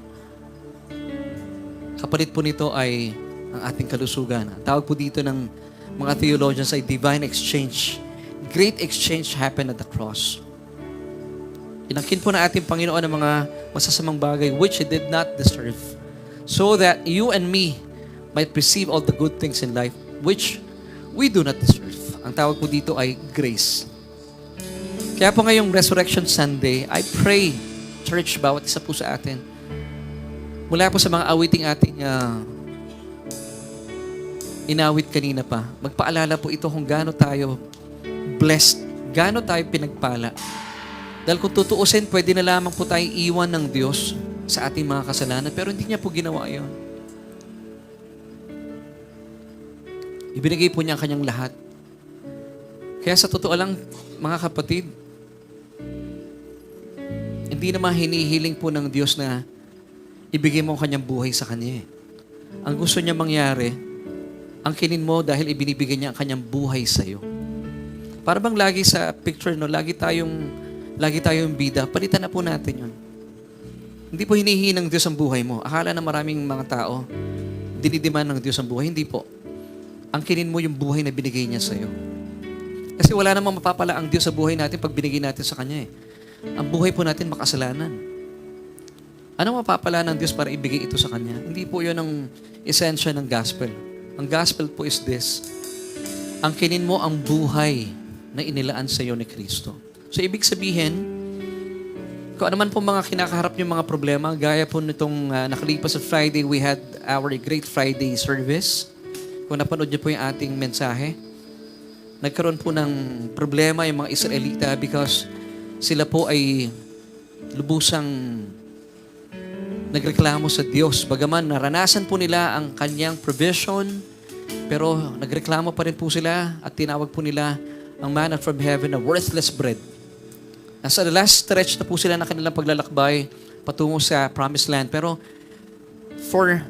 Kapalit po nito ay ang ating kalusugan. Ang tawag po dito ng mga theologians ay divine exchange. Great exchange happened at the cross. Inangkin po na ating Panginoon ang mga masasamang bagay which He did not deserve, so that you and me might receive all the good things in life which we do not deserve. Ang tawag po dito ay grace. Kaya po ngayong Resurrection Sunday, I pray, church, bawat isa po sa atin, mula po sa mga awiting ating inawit kanina pa, magpaalala po ito kung gaano tayo blessed, gaano tayo pinagpala. Dahil kung tutuusin, pwede na lamang po tayong iwan ng Diyos sa ating mga kasalanan, pero hindi niya po ginawa yon. Ibinigay po niya ang kanyang lahat. Kaya sa totoo lang, mga kapatid, hindi naman hinihiling po ng Diyos na ibigay mo ang kanyang buhay sa Kanya. Ang gusto niya mangyari, ang kinin mo dahil ibinibigay niya ang kanyang buhay sa iyo. Para bang lagi sa picture, no, lagi tayong bida, palitan na po natin yun. Hindi po hinihingi ng Diyos ang buhay mo. Akala na maraming mga tao, dinidiman ng Diyos ang buhay. Hindi po. Ang kinin mo yung buhay na binigay niya sa iyo. Kasi wala namang mapapala ang Diyos sa buhay natin pag binigay natin sa Kanya eh. Ang buhay po natin makasalanan. Ano mapapala ng Diyos para ibigay ito sa Kanya? Hindi po yun ang esensya ng gospel. Ang gospel po is this: ang kinin mo ang buhay na inilaan sa iyo ni Kristo. So, ibig sabihin, kung ano man po mga kinakaharap yung mga problema, gaya po nitong nakalipas sa Friday, we had our Great Friday service. Kung napanood niyo po yung ating mensahe, nagkaroon po ng problema yung mga Israelita because sila po ay lubusang nagreklamo sa Diyos. Bagaman naranasan po nila ang kanyang provision, pero nagreklamo pa rin po sila at tinawag po nila ang manna from heaven na worthless bread. Nasa the last stretch na po sila na kanilang paglalakbay patungo sa promised land. Pero for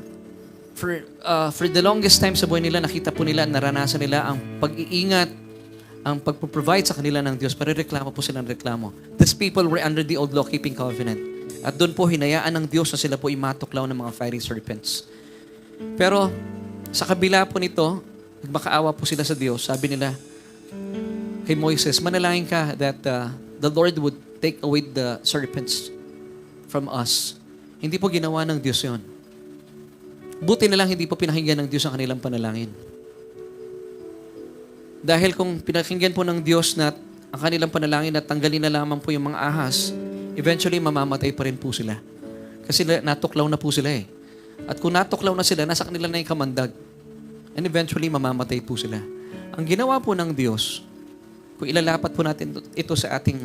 the longest time sa buhay nila, nakita po nila, naranasan nila ang pag-iingat, ang pagpo-provide sa kanila ng Diyos. Pero reklamo po sila ng reklamo. These people were under the old law-keeping covenant. At doon po hinayaan ng Diyos na sila po imatuklaw ng mga fiery serpents. Pero sa kabila po nito, nagmakaawa po sila sa Diyos. Sabi nila kay Moises, manalangin ka that the Lord would take away the serpents from us. Hindi po ginawa ng Diyos yon. Buti na lang hindi po pinakinggan ng Diyos ang kanilang panalangin. Dahil kung pinakinggan po ng Diyos na ang kanilang panalangin na tanggalin na lamang po yung mga ahas, eventually mamamatay pa rin po sila. Kasi natuklaw na po sila eh. At kung natuklaw na sila, nasa kanila na yung kamandag. And eventually mamamatay po sila. Ang ginawa po ng Diyos, kung ilalapat po natin ito sa ating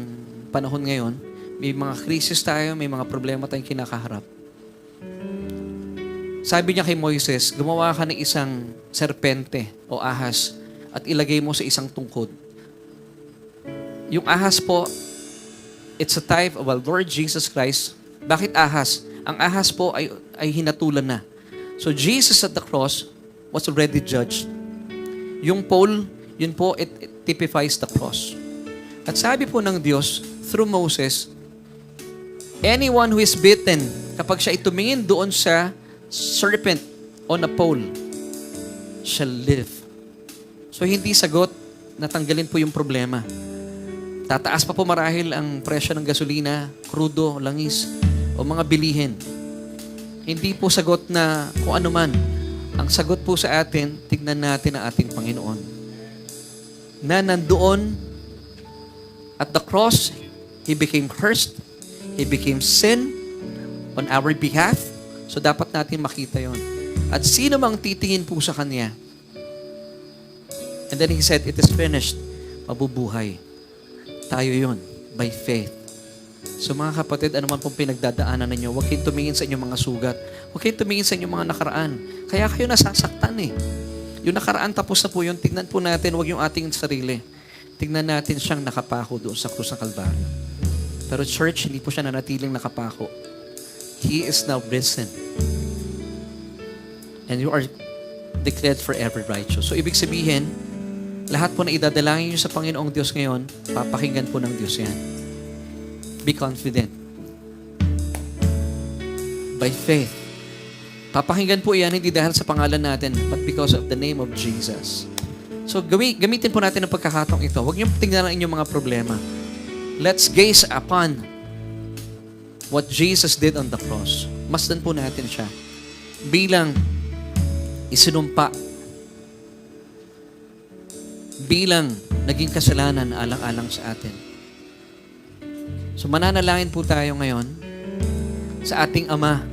panahon ngayon, may mga krisis tayo, may mga problema tayong kinakaharap. Sabi niya kay Moises, gumawa ka ng isang serpente o ahas at ilagay mo sa isang tungkod. Yung ahas po, it's a type of our Lord Jesus Christ. Bakit ahas? Ang ahas po ay hinatulan na. So Jesus at the cross was already judged. Yung pole, yun po, it typifies the cross. At sabi po ng Diyos, through Moses, anyone who is bitten, kapag siya itumingin doon sa serpent on a pole, shall live. So hindi sagot na tanggalin po yung problema. Tataas pa po marahil ang presyo ng gasolina, krudo, langis, o mga bilihin. Hindi po sagot na kung ano man. Ang sagot po sa atin, tignan natin ang ating Panginoon. Na nandoon at the cross, He became cursed, He became sin on our behalf. So dapat natin makita yon. At sino mang titingin po sa Kanya. And then He said, it is finished. Mabubuhay. Tayo yon by faith. So mga kapatid, ano man pong pinagdadaanan ninyo, huwag kayong tumingin sa inyong mga sugat. Huwag kayong tumingin sa inyong mga nakaraan. Kaya kayo nasasaktan eh. Yung nakaraan tapos na po yun, tignan po natin, huwag yung ating sarili. Tignan natin siyang nakapako doon sa krus ng Kalbaryo. Pero church, hindi po siya nanatiling nakapako. He is now risen. And you are declared forever righteous. So ibig sabihin, lahat po na idadalangin nyo sa Panginoong Diyos ngayon, papakinggan po ng Diyos yan. Be confident. By faith. Papakinggan po yan hindi dahil sa pangalan natin, but because of the name of Jesus. So gamitin po natin ang pagkakataong ito. Huwag niyo tingnan ang inyong mga problema. Let's gaze upon what Jesus did on the cross. Masdan po natin siya. Bilang isinumpa. Bilang naging kasalanan alang-alang sa atin. So mananalangin po tayo ngayon sa ating Ama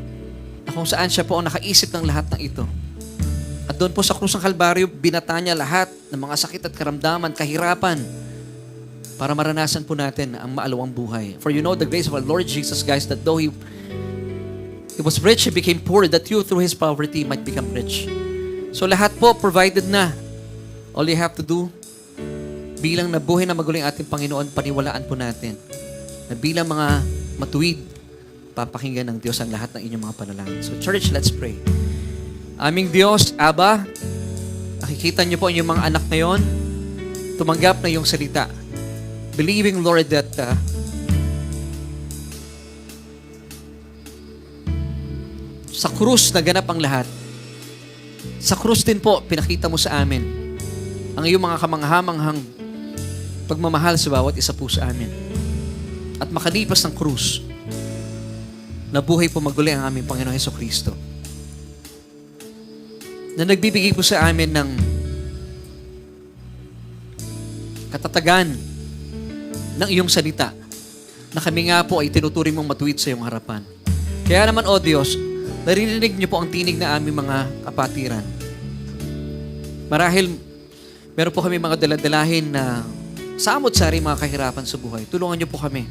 na kung saan siya po ang nakaisip ng lahat ng ito. At doon po sa krus ng Kalbaryo, binata niya lahat ng mga sakit at karamdaman, kahirapan, para maranasan po natin ang maalawang buhay. For you know the grace of our Lord Jesus, guys, that though He was rich, He became poor, that you through His poverty might become rich. So lahat po provided na. All you have to do, bilang nabuhay na maguling ating Panginoon, paniwalaan po natin na bilang mga matuwid, papakinggan ng Diyos ang lahat ng inyong mga panalangin. So church, let's pray. Aming Diyos, Aba, nakikita niyo po inyong mga anak ngayon, tumanggap na iyong salita. Believing, Lord, that sa krus naganap ang lahat. Sa krus din po, pinakita mo sa amin ang iyong mga kamanghamanghang pagmamahal sa bawat isa po sa amin. At makalipas ng krus, nabuhay po maguli ang aming Panginoon Jesucristo. Na nagbibigay po sa amin ng katatagan ng iyong salita na kami nga po ay tinuturing mong matuwid sa iyong harapan. Kaya naman, O Diyos, naririnig niyo po ang tinig na aming mga kapatiran. Marahil, meron po kami mga daladalahin na samot-sari mga kahirapan sa buhay. Tulungan niyo po kami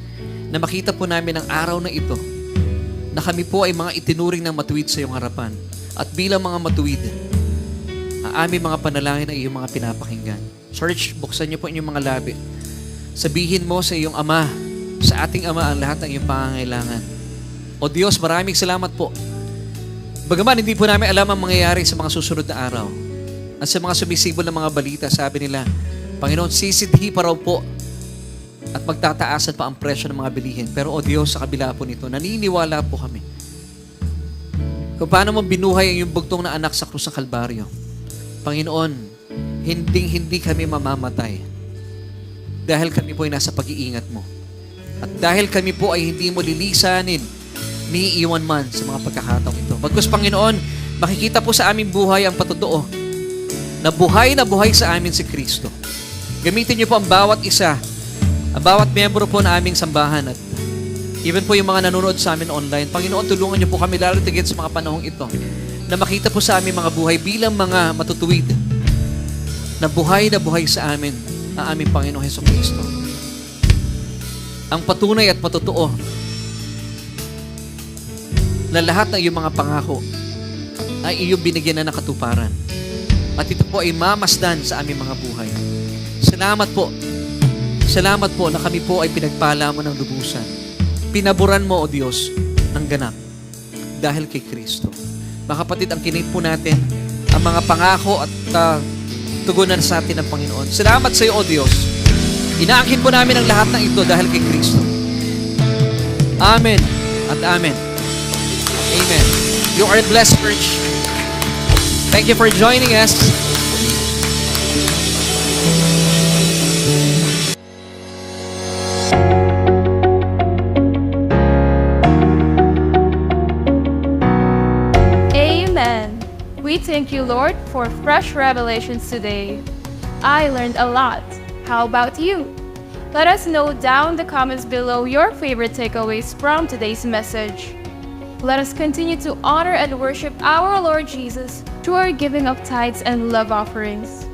na makita po namin ang araw na ito na kami po ay mga itinuring ng matuwid sa iyong harapan. At bilang mga matuwid, ang aming mga panalangin ay iyong mga pinapakinggan. Church, buksan niyo po inyong mga labi. Sabihin mo sa iyong Ama, sa ating Ama, ang lahat ng iyong pangangailangan. O Diyos, maraming salamat po. Bagaman hindi po namin alam ang mangyayari sa mga susunod na araw. At sa mga sumisibol na mga balita, sabi nila, Panginoon, sisidhi pa raw po at magtataasan pa ang presyo ng mga bilihin. Pero o Diyos, sa kabila po nito, naniniwala po kami. Kung paano mo binuhay ang iyong bugtong na anak sa krus ng Kalbaryo. Panginoon, hindi kami mamamatay dahil kami po ay nasa pag-iingat mo. At dahil kami po ay hindi mo lilisanin ni iwan man sa mga pagkakataong ito. Bagkus Panginoon, makikita po sa aming buhay ang patotoo na buhay sa amin si Kristo. Gamitin niyo po ang bawat isa, ang bawat miyembro po na aming sambahan at even po yung mga nanonood sa amin online. Panginoon, tulungan niyo po kami lalo tigit sa mga panahong ito na makita po sa aming mga buhay bilang mga matutuwid na buhay sa amin ang aming Panginoong Hesukristo. Ang patunay at patotoo na lahat ng iyong mga pangako ay iyong binigyan na ng katuparan. At ito po ay mamasdan sa aming mga buhay. Salamat po. Salamat po na kami po ay pinagpala mo ng lubusan. Pinaburan mo, O Diyos, ng ganap dahil kay Kristo. Mga kapatid, ang kinig po natin ang mga pangako at tugunan sa atin ng Panginoon. Salamat sa iyo, O Diyos. Inaangkin po namin ang lahat ng ito dahil kay Kristo. Amen at amen. Amen. You are blessed, church. Thank you for joining us. Amen. We thank you, Lord, for fresh revelations today. I learned a lot. How about you? Let us know down in the comments below your favorite takeaways from today's message. Let us continue to honor and worship our Lord Jesus through our giving of tithes and love offerings.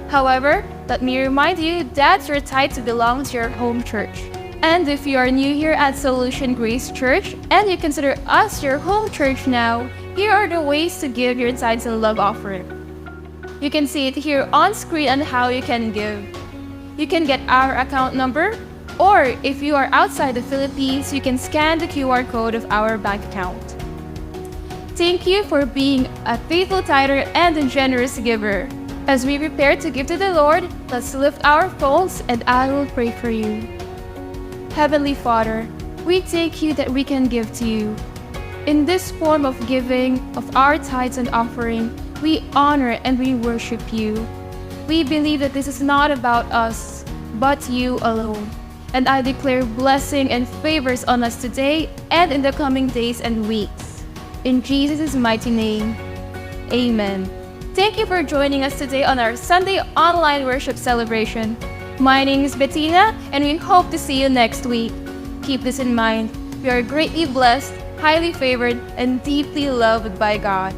However, let me remind you that your tithes belong to your home church. And if you are new here at Solution Grace Church and you consider us your home church now, here are the ways to give your tithes and love offering. You can see it here on screen on how you can give. You can get our account number, or if you are outside the Philippines, you can scan the QR code of our bank account. Thank you for being a faithful tither and a generous giver. As we prepare to give to the Lord, let's lift our phones and I will pray for you. Heavenly Father, we thank you that we can give to you. In this form of giving of our tithes and offering, we honor and we worship you. We believe that this is not about us, but you alone. And I declare blessing and favors on us today and in the coming days and weeks. In Jesus' mighty name, amen. Thank you for joining us today on our Sunday online worship celebration. My name is Bettina, and we hope to see you next week. Keep this in mind. We are greatly blessed, highly favored, and deeply loved by God.